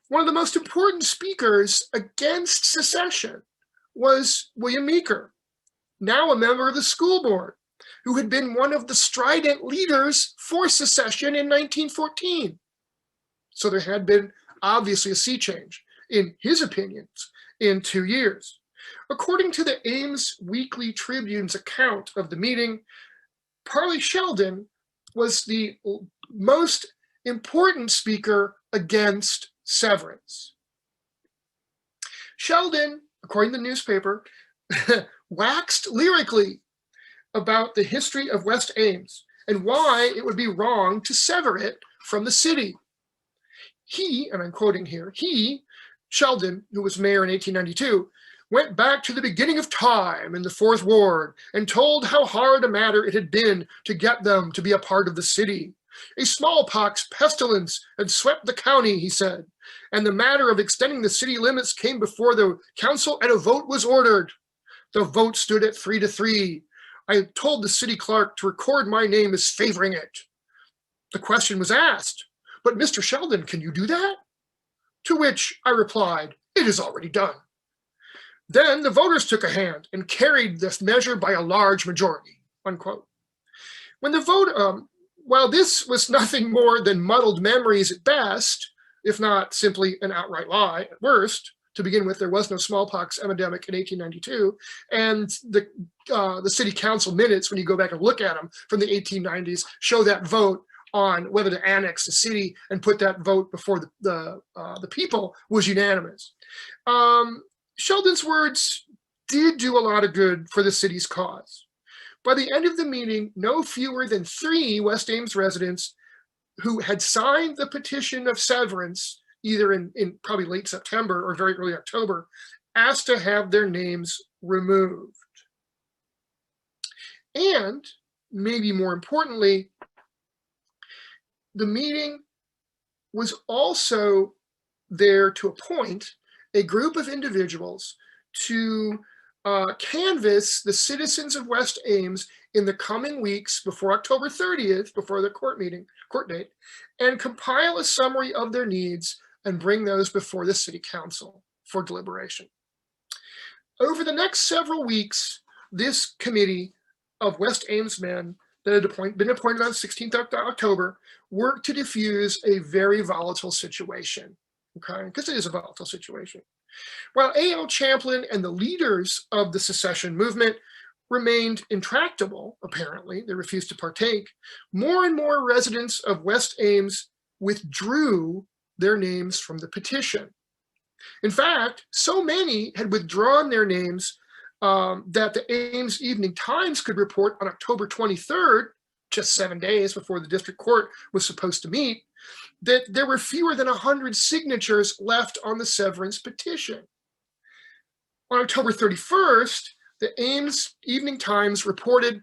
One of the most important speakers against secession was William Meeker, now a member of the school board, who had been one of the strident leaders for secession in 1914. So there had been obviously a sea change in his opinions in 2 years. According to the Ames Weekly Tribune's account of the meeting, Parley Sheldon was the most important speaker against severance. Sheldon, according to the newspaper, waxed lyrically about the history of West Ames and why it would be wrong to sever it from the city. He, and I'm quoting here, he, Sheldon, who was mayor in 1892, went back to the beginning of time in the Fourth Ward and told how hard a matter it had been to get them to be a part of the city. A smallpox pestilence had swept the county, he said, and the matter of extending the city limits came before the council and a vote was ordered. The vote stood at 3-3. I told the city clerk to record my name as favoring it. The question was asked, but Mr. Sheldon, can you do that? To which I replied, it is already done. Then the voters took a hand and carried this measure by a large majority, unquote. When the vote, while this was nothing more than muddled memories at best, if not simply an outright lie at worst, to begin with, there was no smallpox epidemic in 1892, and the city council minutes, when you go back and look at them from the 1890s, show that vote on whether to annex the city and put that vote before the people was unanimous. Sheldon's words did do a lot of good for the city's cause. By the end of the meeting, no fewer than 3 West Ames residents who had signed the petition of severance, either in probably late September or very early October, asked to have their names removed. And maybe more importantly, the meeting was also there to appoint a group of individuals to canvass the citizens of West Ames in the coming weeks before October 30th, before the court date, and compile a summary of their needs and bring those before the city council for deliberation. Over the next several weeks, this committee of West Ames men that had been appointed on 16th October worked to diffuse a very volatile situation, okay? Because it is a volatile situation. While A.L. Champlin and the leaders of the secession movement remained intractable, apparently, they refused to partake, more and more residents of West Ames withdrew their names from the petition. In fact, so many had withdrawn their names that the Ames Evening Times could report on October 23rd, just 7 days before the district court was supposed to meet, that there were fewer than 100 signatures left on the severance petition. On October 31st, the Ames Evening Times reported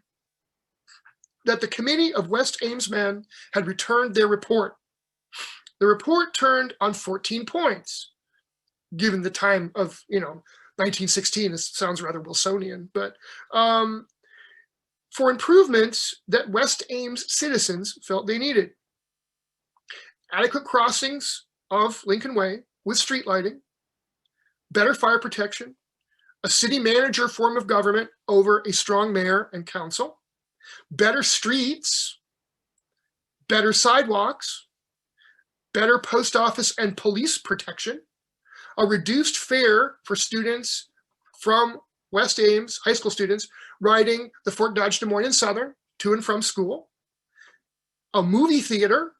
that the committee of West Ames men had returned their report. The report turned on 14 points, given the time of, 1916. This sounds rather Wilsonian, but for improvements that West Ames citizens felt they needed. Adequate crossings of Lincoln Way with street lighting, better fire protection, a city manager form of government over a strong mayor and council, better streets, better sidewalks, better post office and police protection, a reduced fare for students from West Ames, high school students, riding the Fort Dodge Des Moines and Southern to and from school, a movie theater,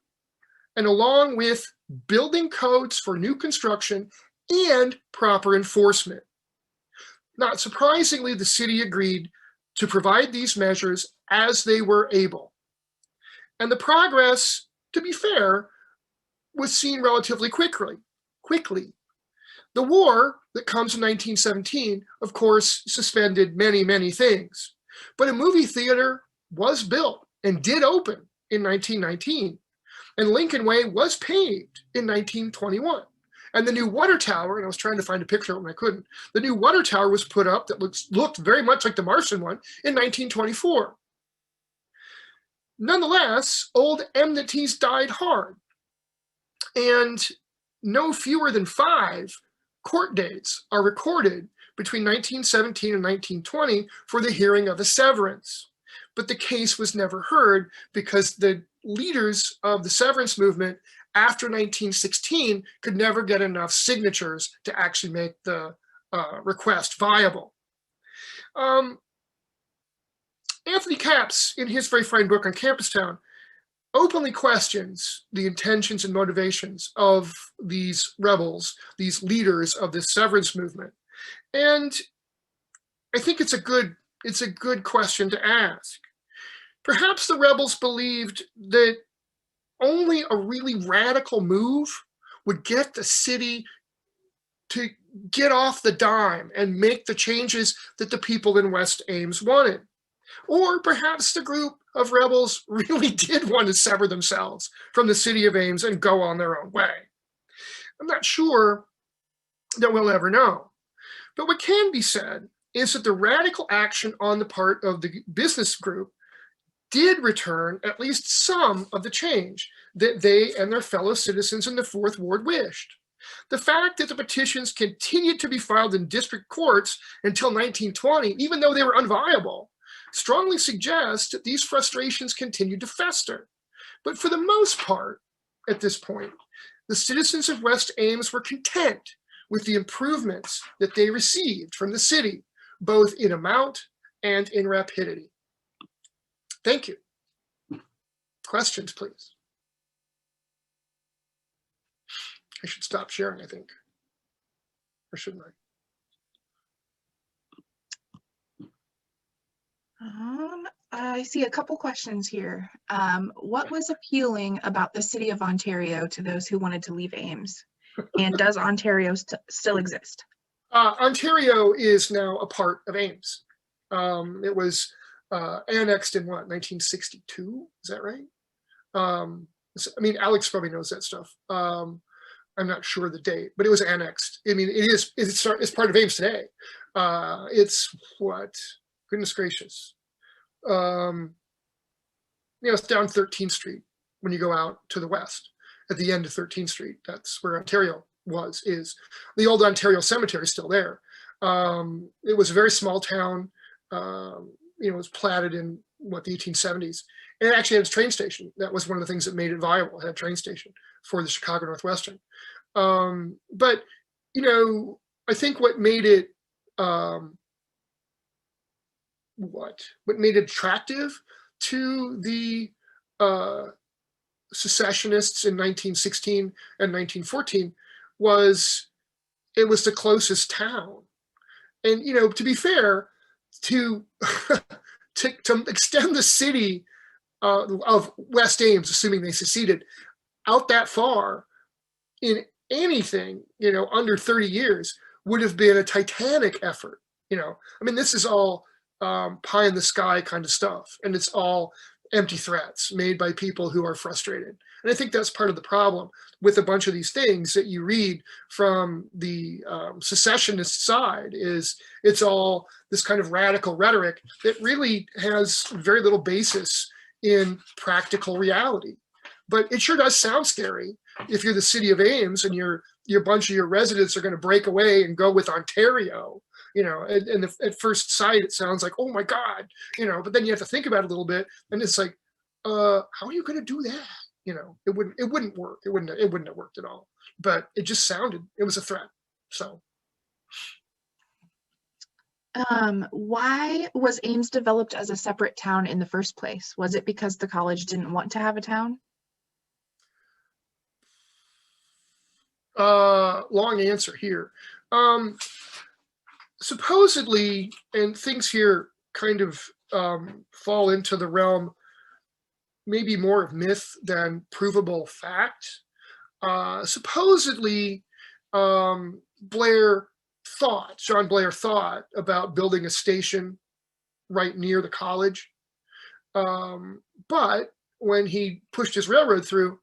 and along with building codes for new construction and proper enforcement. Not surprisingly, the city agreed to provide these measures as they were able. And the progress, to be fair, was seen relatively quickly. The war that comes in 1917, of course, suspended many, many things. But a movie theater was built and did open in 1919. And Lincoln Way was paved in 1921. And the new water tower, and I was trying to find a picture of it and I couldn't, the new water tower was put up that looked very much like the Martian one in 1924. Nonetheless, old enmities died hard, and no fewer than 5 court dates are recorded between 1917 and 1920 for the hearing of a severance. But the case was never heard because the leaders of the severance movement after 1916 could never get enough signatures to actually make the request viable. Anthony Capps, in his very fine book on CAMPUSTOWN, openly questions the intentions and motivations of these rebels, these leaders of this severance movement. And I think it's a good question to ask. Perhaps the rebels believed that only a really radical move would get the city to get off the dime and make the changes that the people in West Ames wanted. Or perhaps the group of rebels really did want to sever themselves from the city of Ames and go on their own way. I'm not sure that we'll ever know. But what can be said is that the radical action on the part of the business group did return at least some of the change that they and their fellow citizens in the Fourth Ward wished. The fact that the petitions continued to be filed in district courts until 1920, even though they were unviable, strongly suggests that these frustrations continued to fester. But for the most part, at this point, the citizens of West Ames were content with the improvements that they received from the city, both in amount and in rapidity. Thank you. Questions, please. I should stop sharing, I think. Or shouldn't I? I see a couple questions here. What was appealing about the city of Ontario to those who wanted to leave Ames? And does Ontario still exist? Ontario is now a part of Ames. It was annexed in what, 1962? Is that right? I mean, Alex probably knows that stuff. I'm not sure the date, but it was annexed. I mean, it's part of Ames today. It's what? Goodness gracious. It's down 13th Street when you go out to the west at the end of 13th Street. That's where Ontario is. The old Ontario Cemetery is still there. It was a very small town. It was platted in the 1870s. And it actually had its train station. That was one of the things that made it viable. It had a train station for the Chicago Northwestern. But, I think what made it attractive to the secessionists in 1916 and 1914 was it was the closest town. And, to be fair, to extend the city of West Ames, assuming they seceded, out that far in anything, under 30 years would have been a titanic effort. This is all pie in the sky kind of stuff. And it's all empty threats made by people who are frustrated. And I think that's part of the problem with a bunch of these things that you read from the secessionist side is it's all this kind of radical rhetoric that really has very little basis in practical reality. But it sure does sound scary if you're the city of Ames and your bunch of your residents are going to break away and go with Ontario. And at first sight, it sounds like, oh my God, but then you have to think about it a little bit. And it's like, how are you going to do that? It wouldn't work. It wouldn't have worked at all, but it just sounded, it was a threat. So. Why was Ames developed as a separate town in the first place? Was it because the college didn't want to have a town? Long answer here. Supposedly, and things here kind of fall into the realm maybe more of myth than provable fact. Supposedly, John Blair thought about building a station right near the college. But when he pushed his railroad through,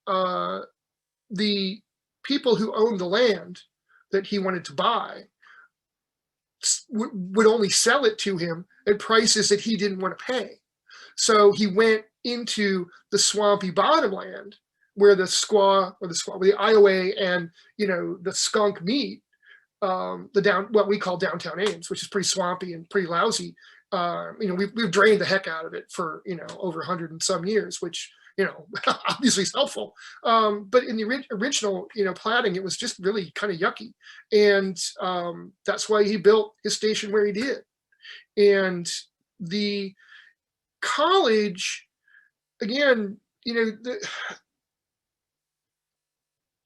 the people who owned the land that he wanted to buy would only sell it to him at prices that he didn't want to pay. So he went into the swampy bottomland where the where the Iowa and, you know, the skunk meet, what we call downtown Ames, which is pretty swampy and pretty lousy. You know, we've drained the heck out of it for, you know, over 100 and some years, which, you know, obviously is helpful. But in the original, you know, platting, it was just really kind of yucky. And that's why he built his station where he did. And the college, again, you know, the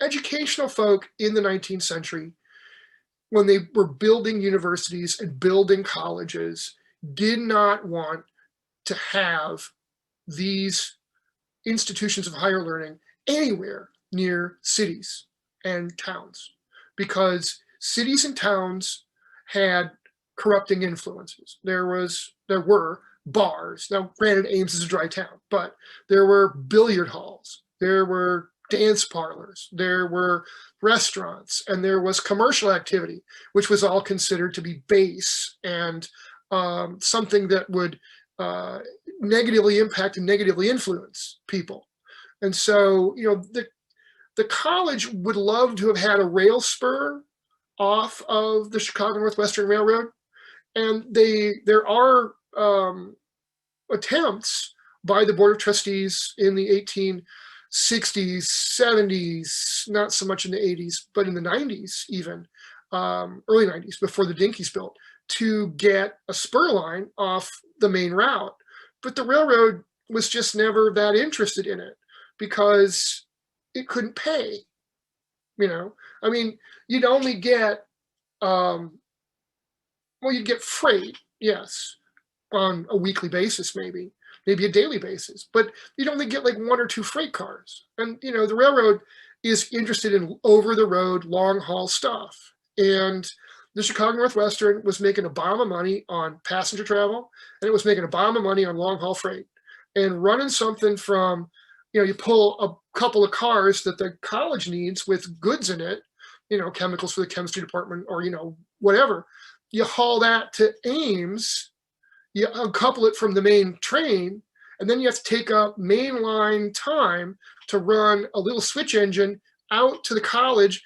educational folk in the 19th century, when they were building universities and building colleges, did not want to have these institutions of higher learning anywhere near cities and towns, because cities and towns had corrupting influences. There were bars. Now, granted, Ames is a dry town, but there were billiard halls, there were dance parlors, there were restaurants, and there was commercial activity, which was all considered to be base and something that would negatively impact and negatively influence people. And so, you know, the college would love to have had a rail spur off of the Chicago Northwestern Railroad. And there are attempts by the Board of Trustees in the 1860s, 70s, not so much in the 80s, but in the 90s even, early 90s, before the Dinky's built, to get a spur line off the main route. But the railroad was just never that interested in it because it couldn't pay. You know, I mean, you'd only get, you'd get freight, yes, on a weekly basis, maybe a daily basis, but you'd only get like 1 or 2 freight cars. And, you know, the railroad is interested in over the road, long haul stuff. And the Chicago Northwestern was making a bomb of money on passenger travel, and it was making a bomb of money on long haul freight. And running something from, you know, you pull a couple of cars that the college needs with goods in it, you know, chemicals for the chemistry department or, you know, whatever, you haul that to Ames, you uncouple it from the main train, and then you have to take up mainline time to run a little switch engine out to the college,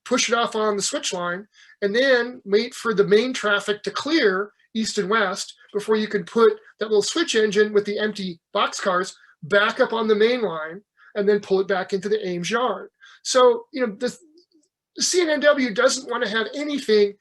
push it off on the switch line, and then wait for the main traffic to clear east and west before you can put that little switch engine with the empty boxcars back up on the main line and then pull it back into the Ames yard. So, you know, the CNNW doesn't want to have anything,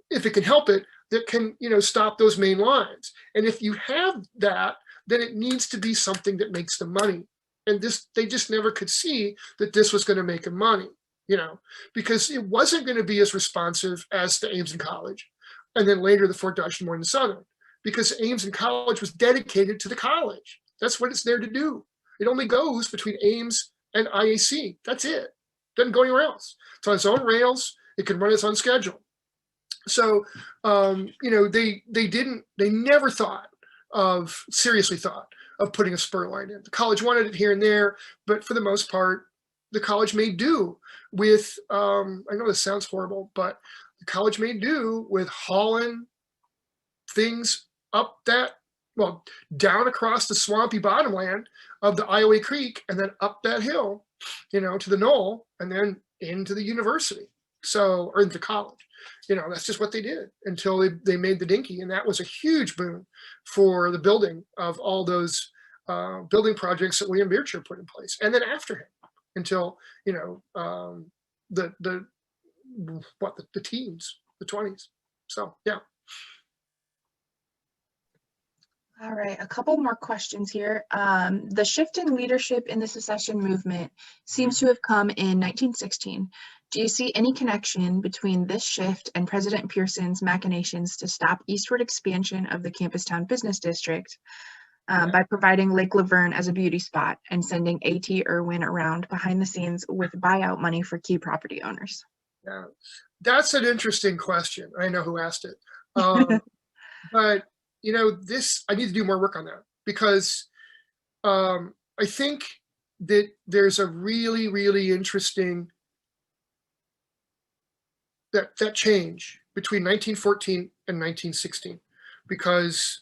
if it can help it, that can, you know, stop those main lines. And if you have that, then it needs to be something that makes them money. And this, they just never could see that this was going to make them money, you know, because it wasn't going to be as responsive as the Ames and College, and then later the Fort Dodge, Des Moines and Southern, because Ames and College was dedicated to the college. That's what it's there to do. It only goes between Ames and IAC. That's it. Doesn't go anywhere else. It's on its own rails. It can run its own schedule. So, you know, they never seriously thought of putting a spur line in. The college wanted it here and there, but for the most part, the college made do with, I know this sounds horrible, but the college made do with hauling things up that, well, down across the swampy bottomland of the Iowa Creek and then up that hill, you know, to the knoll and then into the university. So, or into college. You know, that's just what they did until they made the Dinky. And that was a huge boon for the building of all those building projects that William Beardsher put in place. And then after him until, you know, the teens, the 20s. So, yeah. All right, a couple more questions here. The shift in leadership in the secession movement seems to have come in 1916. Do you see any connection between this shift and President Pearson's machinations to stop eastward expansion of the Campustown Business District by providing Lake Laverne as a beauty spot and sending A.T. Irwin around behind the scenes with buyout money for key property owners? Yeah, that's an interesting question. I know who asked it. But, you know, I need to do more work on that because I think that there's a really, really interesting that change between 1914 and 1916, because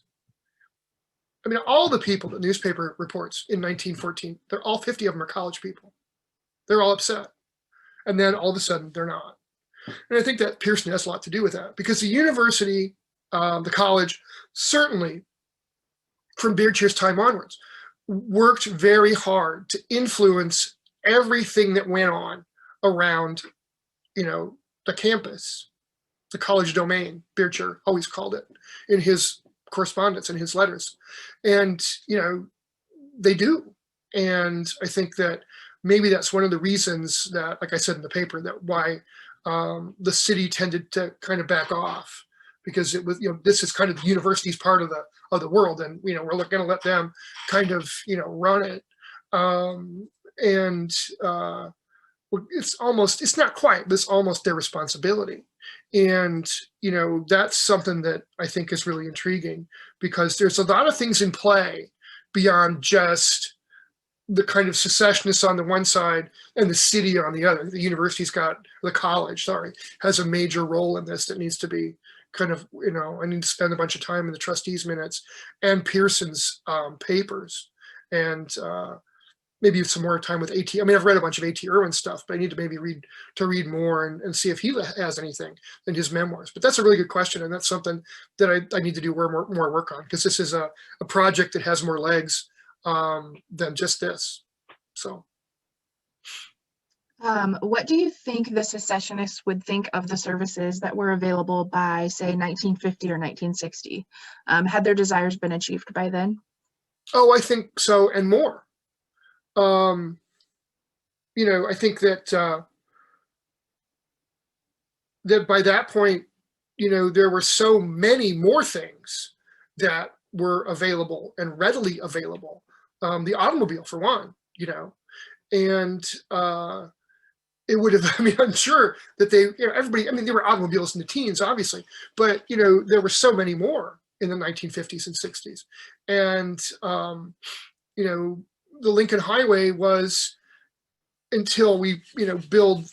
I mean, all the people the newspaper reports in 1914, they're all 50 of them are college people. They're all upset. And then all of a sudden they're not. And I think that Pearson has a lot to do with that, because the university, the college, certainly from Beardscheer's time onwards, worked very hard to influence everything that went on around, the campus, the college domain, Beardscheer always called it in his correspondence and his letters. And, they do. And I think that maybe that's one of the reasons that, like I said in the paper, that why the city tended to kind of back off, because it was, this is kind of the university's part of the world, and we're going to let them kind of run it. It's not quite, but it's almost their responsibility. And that's something that I think is really intriguing, because there's a lot of things in play beyond just the kind of secessionists on the one side and the city on the other. The college has a major role in this that needs to be kind of, I need to spend a bunch of time in the trustees' minutes and Pearson's papers, and maybe some more time with A.T. I mean, I've read a bunch of A.T. Irwin stuff, but I need to maybe read more and see if he has anything in his memoirs. But that's a really good question, and that's something that I need to do more work on, because this is a project that has more legs than just this. So. What do you think the secessionists would think of the services that were available by, say, 1950 or 1960? Had their desires been achieved by then? Oh, I think so, and more. I think that that by that point, there were so many more things that were available and readily available. The automobile, for one, and it would have, I'm sure that they, everybody, there were automobiles in the teens, obviously, but, there were so many more in the 1950s and 60s. And, the Lincoln Highway was, until we, build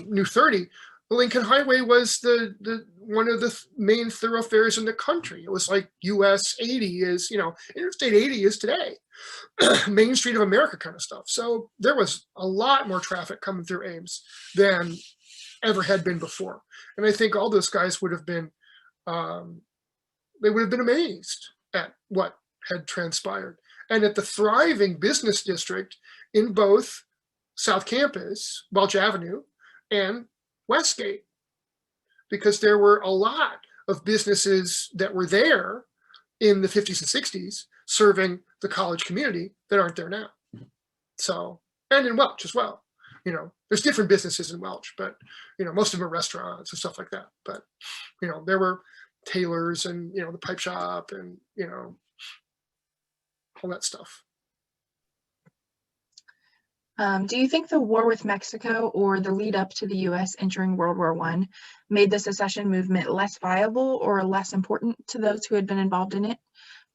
New 30, the Lincoln Highway was the one of the main thoroughfares in the country. It was like US 80 is, Interstate 80 is today, Main Street of America kind of stuff. So there was a lot more traffic coming through Ames than ever had been before. And I think all those guys would have been, they would have been amazed at what had transpired, and at the thriving business district in both South Campus, Welch Avenue, and Westgate, because there were a lot of businesses that were there in the 50s and 60s serving the college community that aren't there now. So, and in Welch as well. There's different businesses in Welch, but, most of them are restaurants and stuff like that. But, there were tailors and, the pipe shop and, all that stuff. Do you think the war with Mexico or the lead up to the U.S. entering World War I made the secession movement less viable or less important to those who had been involved in it?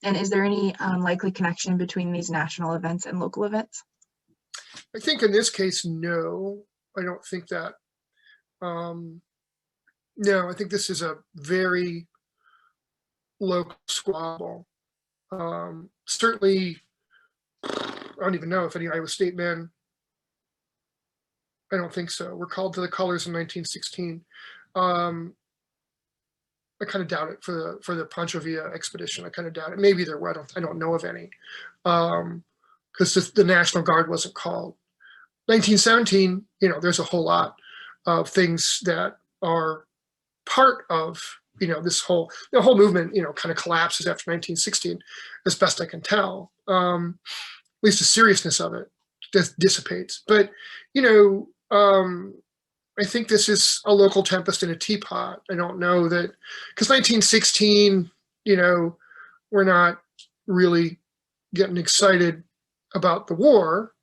And is there any likely connection between these national events and local events? I think in this case, no, I don't think that. No, I think this is a very local squabble. Certainly, I don't even know if any Iowa State men, I don't think so, were called to the colors in 1916. I kind of doubt it for the Pancho Villa expedition. I kind of doubt it. Maybe there were. I don't know of any, because the National Guard wasn't called. 1917, there's a whole lot of things that are part of the whole movement, kind of collapses after 1916, as best I can tell. At least the seriousness of it just dissipates. But I think this is a local tempest in a teapot. I don't know that, because 1916, we're not really getting excited about the war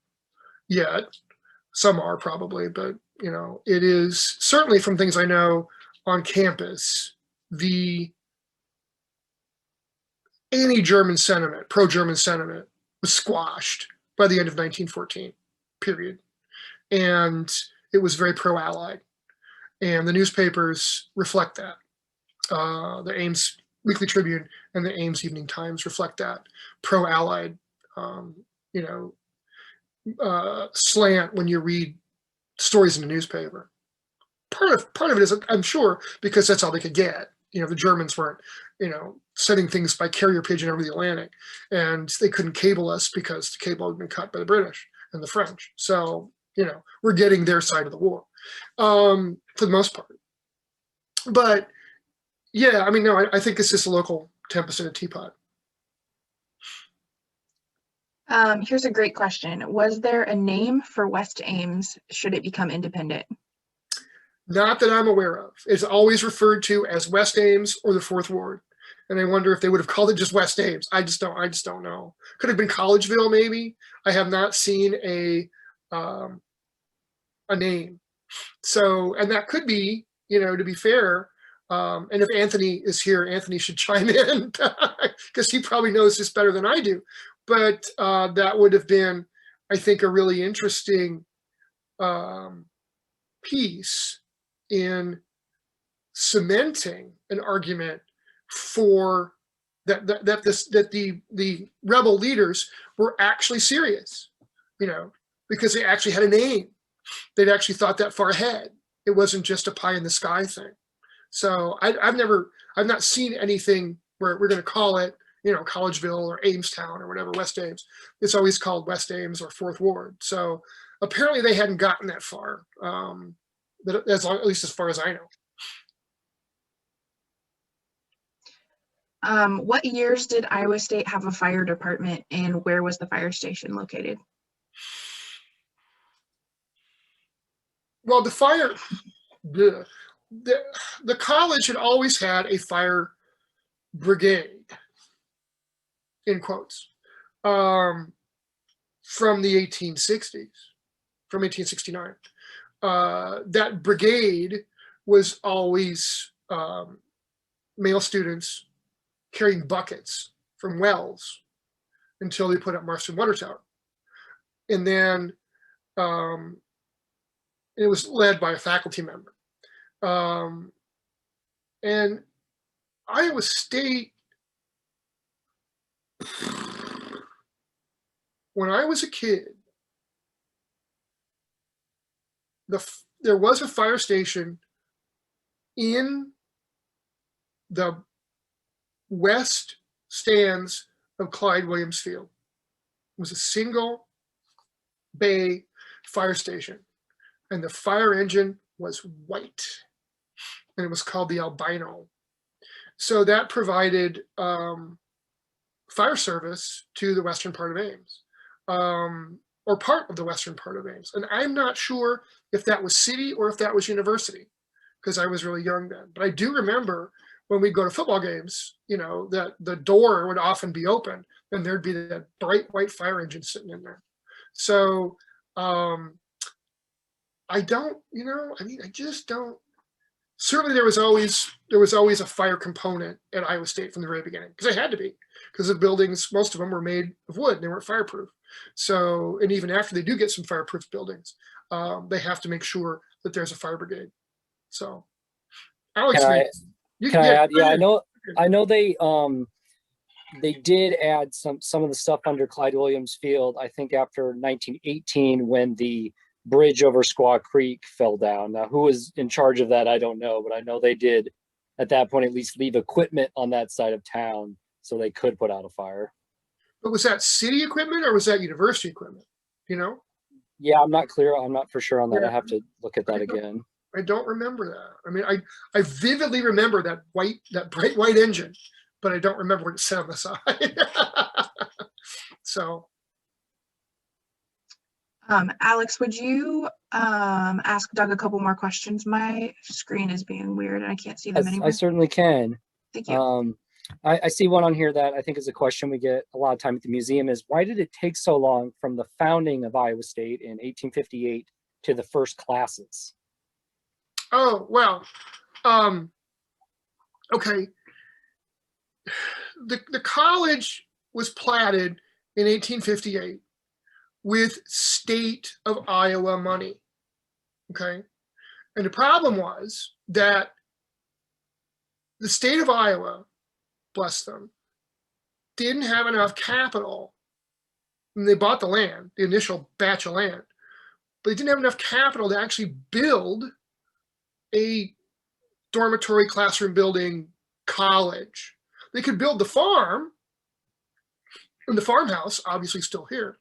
yet. Some are probably, but it is certainly, from things I know on campus, any German sentiment, pro-German sentiment, was squashed by the end of 1914, period. And it was very pro-Allied. And the newspapers reflect that. The Ames Weekly Tribune and the Ames Evening Times reflect that pro-Allied, slant when you read stories in the newspaper. Part of it is, I'm sure, because that's all they could get. The Germans weren't, sending things by carrier pigeon over the Atlantic, and they couldn't cable us because the cable had been cut by the British and the French. So, we're getting their side of the war, for the most part. But yeah, I mean, no, I think it's just a local tempest in a teapot. Here's a great question. Was there a name for West Ames should it become independent? Not that I'm aware of. It's always referred to as West Ames or the Fourth Ward. And I wonder if they would have called it just West Ames. I just don't know. Could have been Collegeville, maybe. I have not seen a name. So, and that could be, to be fair. And if Anthony is here, Anthony should chime in because he probably knows this better than I do. But that would have been, I think, a really interesting piece in cementing an argument for that the rebel leaders were actually serious, because they actually had a name. They'd actually thought that far ahead. It wasn't just a pie in the sky thing. So I've not seen anything where we're going to call it, Collegeville or Amestown or whatever, West Ames. It's always called West Ames or Fourth Ward. So apparently they hadn't gotten that far. But at least as far as I know. What years did Iowa State have a fire department, and where was the fire station located? Well, the college had always had a fire brigade, in quotes, from the 1860s, from 1869. That brigade was always male students carrying buckets from wells until they put up Marston Water Tower. And then it was led by a faculty member. And Iowa State, when I was a kid, there was a fire station in the west stands of Clyde Williams Field. It was a single bay fire station, and the fire engine was white, and it was called the Albino. So that provided fire service to the western part of Ames, or part of the western part of Ames. And I'm not sure if that was city or if that was university, because I was really young then. But I do remember when we'd go to football games, that the door would often be open and there'd be that bright white fire engine sitting in there. So I just don't. Certainly there was always a fire component at Iowa State from the very beginning, because it had to be, because the buildings, most of them were made of wood, they weren't fireproof. So, and even after they do get some fireproof buildings, they have to make sure that there's a fire brigade. So, Alex, Can I add? Yeah, I know they did add some of the stuff under Clyde Williams Field, I think after 1918, when the bridge over Squaw Creek fell down. Now, who was in charge of that, I don't know, but I know they did at that point at least leave equipment on that side of town so they could put out a fire. But was that city equipment or was that university equipment? Yeah, I'm not clear. I'm not for sure on that. I have to look at that again. I don't remember that. I mean, I vividly remember that bright white engine, but I don't remember what it said on the side. So. Alex, would you ask Doug a couple more questions? My screen is being weird and I can't see them anymore. I certainly can. Thank you. I see one on here that I think is a question we get a lot of time at the museum is, why did it take so long from the founding of Iowa State in 1858 to the first classes? Oh, well, okay. The college was platted in 1858 with state of Iowa money, okay? And the problem was that the state of Iowa, bless them, didn't have enough capital. And they bought the land, the initial batch of land, but they didn't have enough capital to actually build a dormitory classroom building college. They could build the farm, and the farmhouse, obviously still here,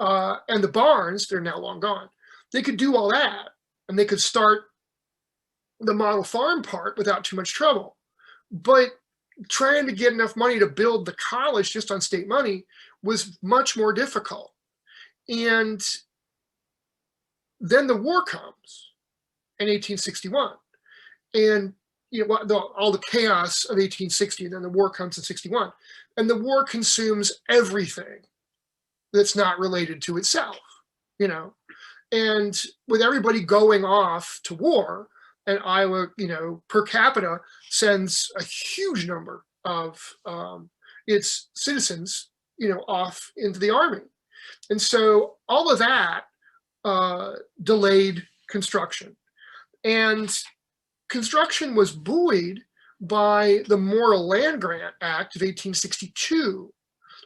and the barns, they're now long gone. They could do all that, and they could start the model farm part without too much trouble. But trying to get enough money to build the college just on state money was much more difficult. And then the war comes in 1861. And all the chaos of 1860, and then the war comes in 61. And the war consumes everything that's not related to itself, And with everybody going off to war, and Iowa, per capita sends a huge number of its citizens, off into the army. And so all of that delayed construction. And construction was buoyed by the Morrill Land Grant Act of 1862,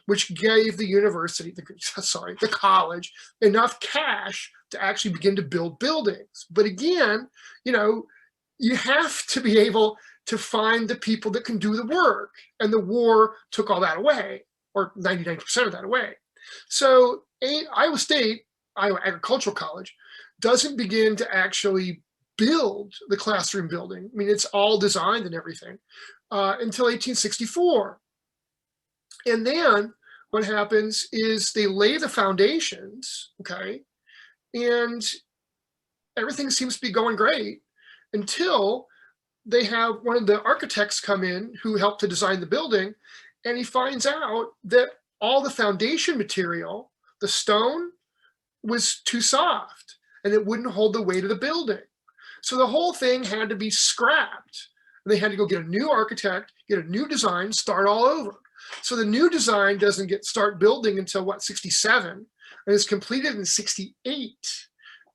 which gave the university, the college, enough cash to actually begin to build buildings. But again, you have to be able to find the people that can do the work. And the war took all that away, or 99% of that away. So Iowa State, Iowa Agricultural College, doesn't begin to actually build the classroom building. I mean, it's all designed and everything until 1864. And then what happens is they lay the foundations, okay? And everything seems to be going great until they have one of the architects come in who helped to design the building, and he finds out that all the foundation material, the stone, was too soft and it wouldn't hold the weight of the building. So the whole thing had to be scrapped. They had to go get a new architect, get a new design, start all over. So the new design doesn't start building until 67, and it's completed in 68.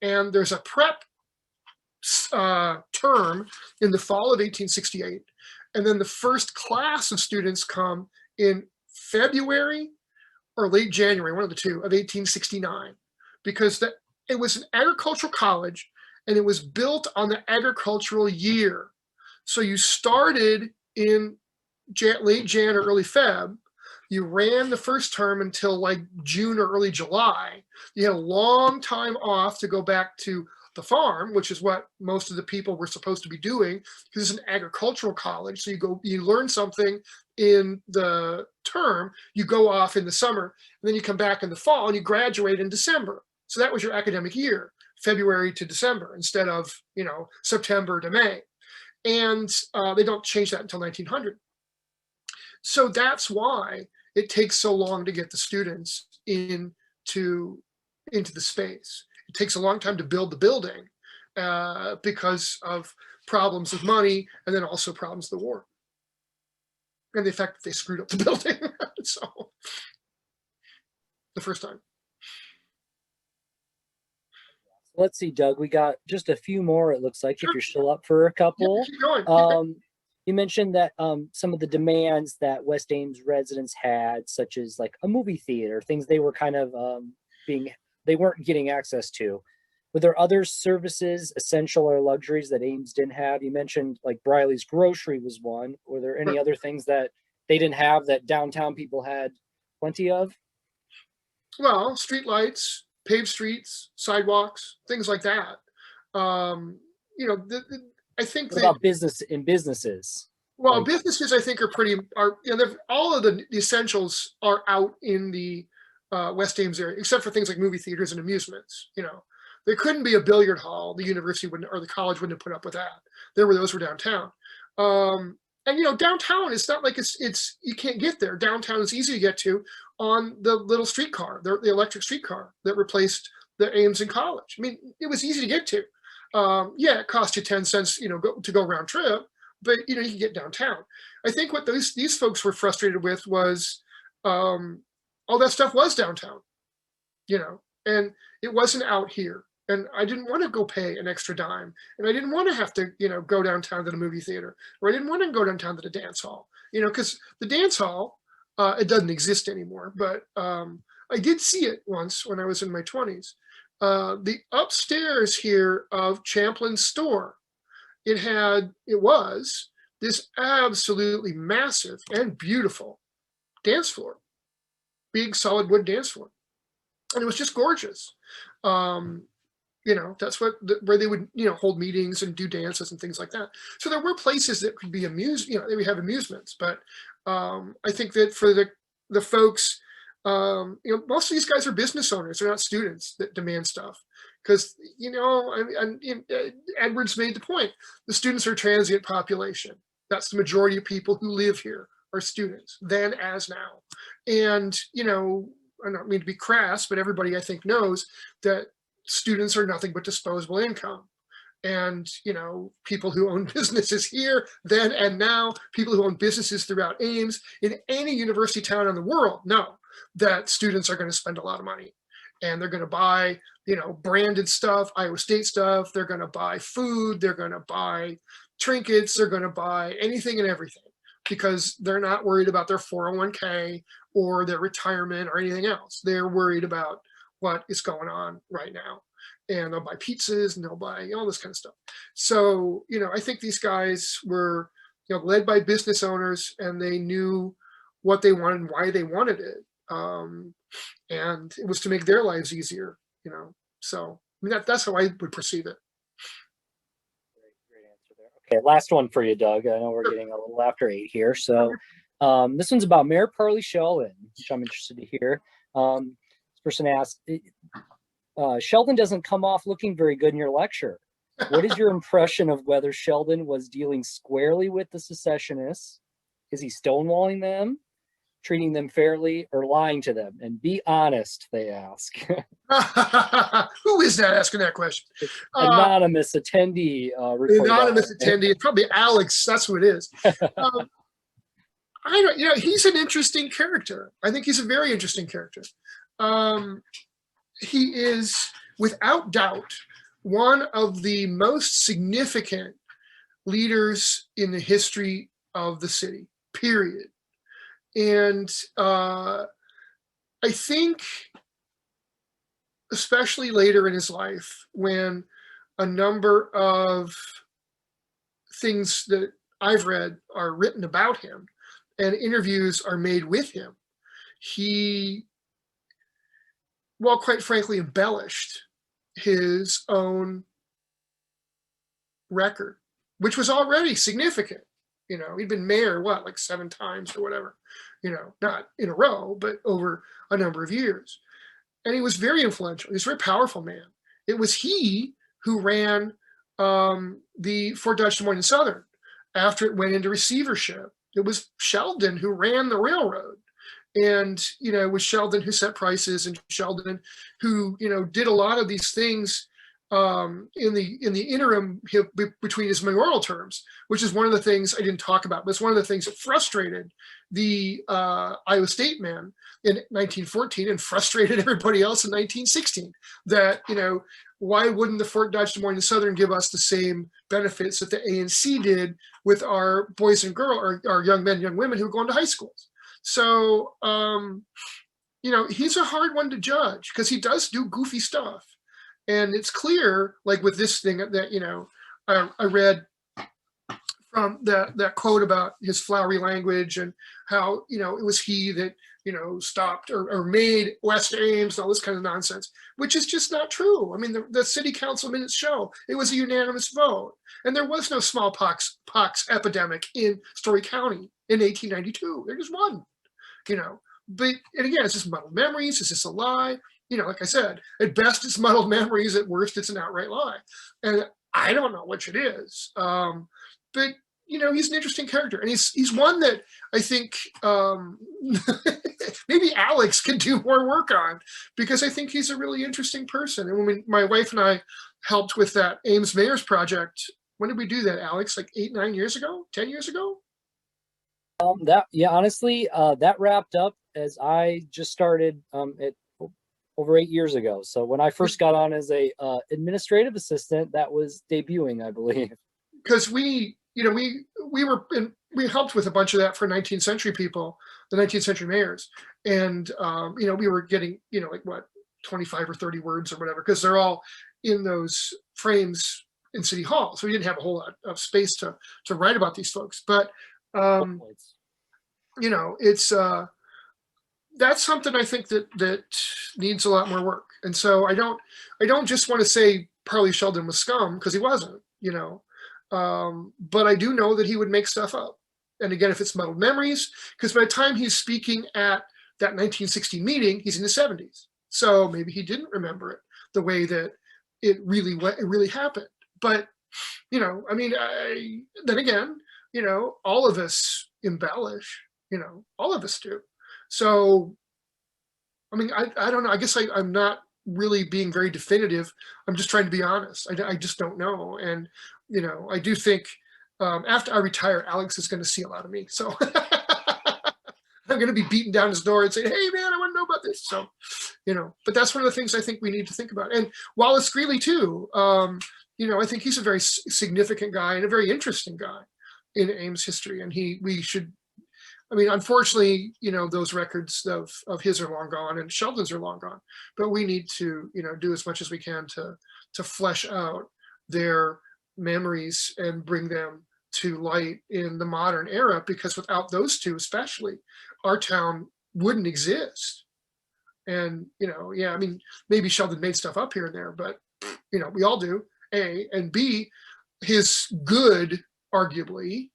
And there's a prep term in the fall of 1868. And then the first class of students come in February or late January, one of the two, of 1869, because it was an agricultural college and it was built on the agricultural year. So you started in late Jan or early Feb. You ran the first term until like June or early July. You had a long time off to go back to the farm, which is what most of the people were supposed to be doing, because it's an agricultural college. So you learn something in the term, you go off in the summer, and then you come back in the fall and you graduate in December. So that was your academic year, February to December, instead of, September to May. And they don't change that until 1900. So that's why it takes so long to get the students into the space. It takes a long time to build the building because of problems with money, and then also problems with the war. And the fact that they screwed up the building. So the first time. Let's see, Doug, we got just a few more, it looks like, Sure. if you're still up for a couple. Yeah, keep going, keep going. You mentioned that some of the demands that West Ames residents had, such as like a movie theater, things they were kind of they weren't getting access to. Were there other services, essential or luxuries, that Ames didn't have? You mentioned like Briley's Grocery was one. Were there any other things that they didn't have that downtown people had plenty of? Well, street lights, paved streets, sidewalks, things like that. I think What about businesses? Well, Like- businesses, I think, all of the essentials are out in the West Ames area, except for things like movie theaters and amusements. There couldn't be a billiard hall. The university wouldn't, or the college wouldn't have put up with that. Those were downtown. And downtown, it's not like it's you can't get there. Downtown is easy to get to on the little streetcar, the electric streetcar that replaced the Ames and College. I mean, it was easy to get to. It cost you 10 cents, to go round trip, but you can get downtown. I think what these folks were frustrated with was all that stuff was downtown, and it wasn't out here. And I didn't want to go pay an extra dime. And I didn't want to have to, go downtown to the movie theater, or I didn't want to go downtown to the dance hall, because the dance hall, it doesn't exist anymore, but I did see it once when I was in my 20s. The upstairs here of Champlin's store, it was this absolutely massive and beautiful dance floor, big solid wood dance floor. And it was just gorgeous. That's where they would, hold meetings and do dances and things like that. So there were places that could be they would have amusements. But I think that for the folks, most of these guys are business owners. They're not students that demand stuff. Because, Edwards made the point, the students are a transient population. That's the majority of people who live here are students, then as now. And, I don't mean to be crass, but everybody I think knows that students are nothing but disposable income. And, people who own businesses here, then and now, people who own businesses throughout Ames, in any university town in the world, know that students are going to spend a lot of money. And they're going to buy, branded stuff, Iowa State stuff. They're going to buy food. They're going to buy trinkets. They're going to buy anything and everything, because they're not worried about their 401k or their retirement or anything else. They're worried about what is going on right now. And they'll buy pizzas and they'll buy all this kind of stuff. So, I think these guys were, led by business owners, and they knew what they wanted and why they wanted it. And it was to make their lives easier, So, that's how I would perceive it. Great answer there. Okay, last one for you, Doug. I know we're getting a little after 8 here. So this one's about Mayor Parley Sheldon, which I'm interested to hear. This person asked, Sheldon doesn't come off looking very good in your lecture. What is your impression of whether Sheldon was dealing squarely with the secessionists? Is he stonewalling them, treating them fairly, or lying to them? And be honest, they ask. Who is that asking that question? Anonymous attendee. Anonymous attendee. It's probably Alex. That's who it is. I don't. He's an interesting character. I think he's a very interesting character. He is, without doubt, one of the most significant leaders in the history of the city, period. And I think, especially later in his life, when a number of things that I've read are written about him and interviews are made with him, he, well, quite frankly, embellished his own record, which was already significant. He'd been mayor, like 7 times or whatever, not in a row, but over a number of years. And he was very influential. He was a very powerful man. It was he who ran the Fort Dodge Des Moines and Southern after it went into receivership. It was Sheldon who ran the railroad. And, it was Sheldon who set prices, and Sheldon who, did a lot of these things in the interim between his mayoral terms, which is one of the things I didn't talk about, but it's one of the things that frustrated the Iowa State men in 1914 and frustrated everybody else in 1916. That, why wouldn't the Fort Dodge Des Moines and Southern give us the same benefits that the ANC did with our boys and girls, or our young men, young women who go into high schools? So, he's a hard one to judge because he does do goofy stuff. And it's clear, like with this thing that, I read from that quote about his flowery language and how, it was he that, stopped or made West Ames and all this kind of nonsense, which is just not true. I mean, the city council minutes show it was a unanimous vote. And there was no smallpox epidemic in Story County in 1892. There just wasn't, But, and again, it's just muddled memories. It's just a lie. Like I said, at best it's muddled memories. At worst, it's an outright lie. And I don't know which it is. But, he's an interesting character. And he's one that I think maybe Alex could do more work on, because I think he's a really interesting person. And when my wife and I helped with that Ames Mayor's project, when did we do that, Alex? Like 8, 9 years ago? 10 years ago? Honestly, that wrapped up as I just started over 8 years ago. So when I first got on as a administrative assistant, that was debuting, I believe. Because we helped with a bunch of that for 19th century people, the 19th century mayors. And, we were getting, like what, 25 or 30 words or whatever, because they're all in those frames in City Hall. So we didn't have a whole lot of space to write about these folks. But, it's, that's something I think that needs a lot more work. And so I don't just want to say Parley Sheldon was scum, because he wasn't, but I do know that he would make stuff up. And again, if it's muddled memories, because by the time he's speaking at that 1960 meeting, he's in the 70s. So maybe he didn't remember it the way that it really happened. But, then again, all of us embellish, all of us do. So, I don't know. I guess I'm not really being very definitive. I'm just trying to be honest. I just don't know. And, I do think after I retire, Alex is going to see a lot of me. So I'm going to be beating down his door and saying, hey, man, I want to know about this. So, but that's one of the things I think we need to think about. And Wallace Greeley, too, I think he's a very significant guy and a very interesting guy in Ames history. And we should, unfortunately, those records of his are long gone and Sheldon's are long gone, but we need to, do as much as we can to flesh out their memories and bring them to light in the modern era, because without those two, especially, our town wouldn't exist. And, maybe Sheldon made stuff up here and there, but, we all do, A, and B, his good, arguably,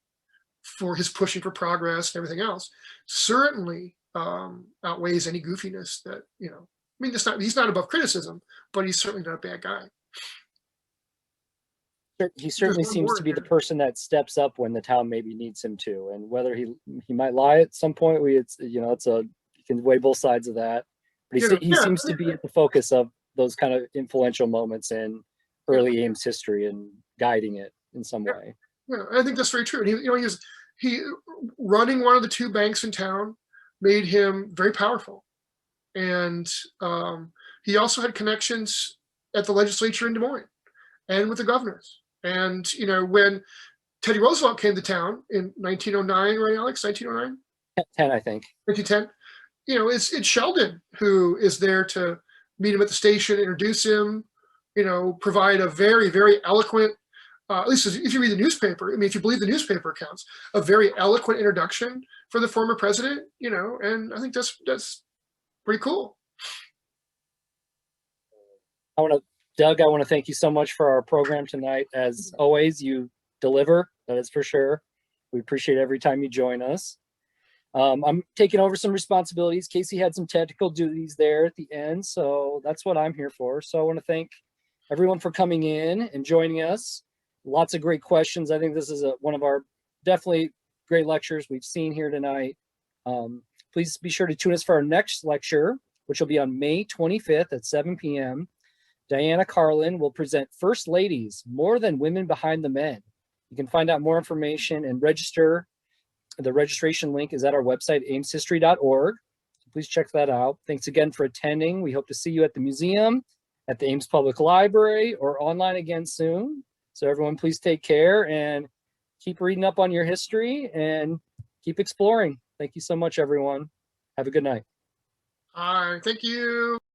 for his pushing for progress and everything else, certainly outweighs any goofiness that, he's not above criticism, but he's certainly not a bad guy. He certainly seems to be the person that steps up when the town maybe needs him to, and whether he might lie at some point, you can weigh both sides of that, but he seems to be at the focus of those kind of influential moments in early Ames history and guiding it in some way. Yeah, I think that's very true. And he running one of the two banks in town made him very powerful, and he also had connections at the legislature in Des Moines and with the governors. And when Teddy Roosevelt came to town in 1909, right, Alex? 1909? 10, I think. 1910. It's Sheldon who is there to meet him at the station, introduce him, provide a very, very eloquent, at least if you read the newspaper, if you believe the newspaper accounts, a very eloquent introduction for the former president, and I think that's pretty cool. Doug, I want to thank you so much for our program tonight. As always, you deliver, that is for sure. We appreciate every time you join us. I'm taking over some responsibilities. Casey had some technical duties there at the end, so that's what I'm here for. So I want to thank everyone for coming in and joining us. Lots of great questions. I think this is one of our definitely great lectures we've seen here tonight. Please be sure to tune us for our next lecture, which will be on May 25th at 7 p.m. Diana Carlin will present First Ladies, More Than Women Behind the Men. You can find out more information and register. The registration link is at our website, ameshistory.org. So please check that out. Thanks again for attending. We hope to see you at the museum, at the Ames Public Library, or online again soon. So everyone, please take care and keep reading up on your history and keep exploring. Thank you so much, everyone. Have a good night. All right, thank you.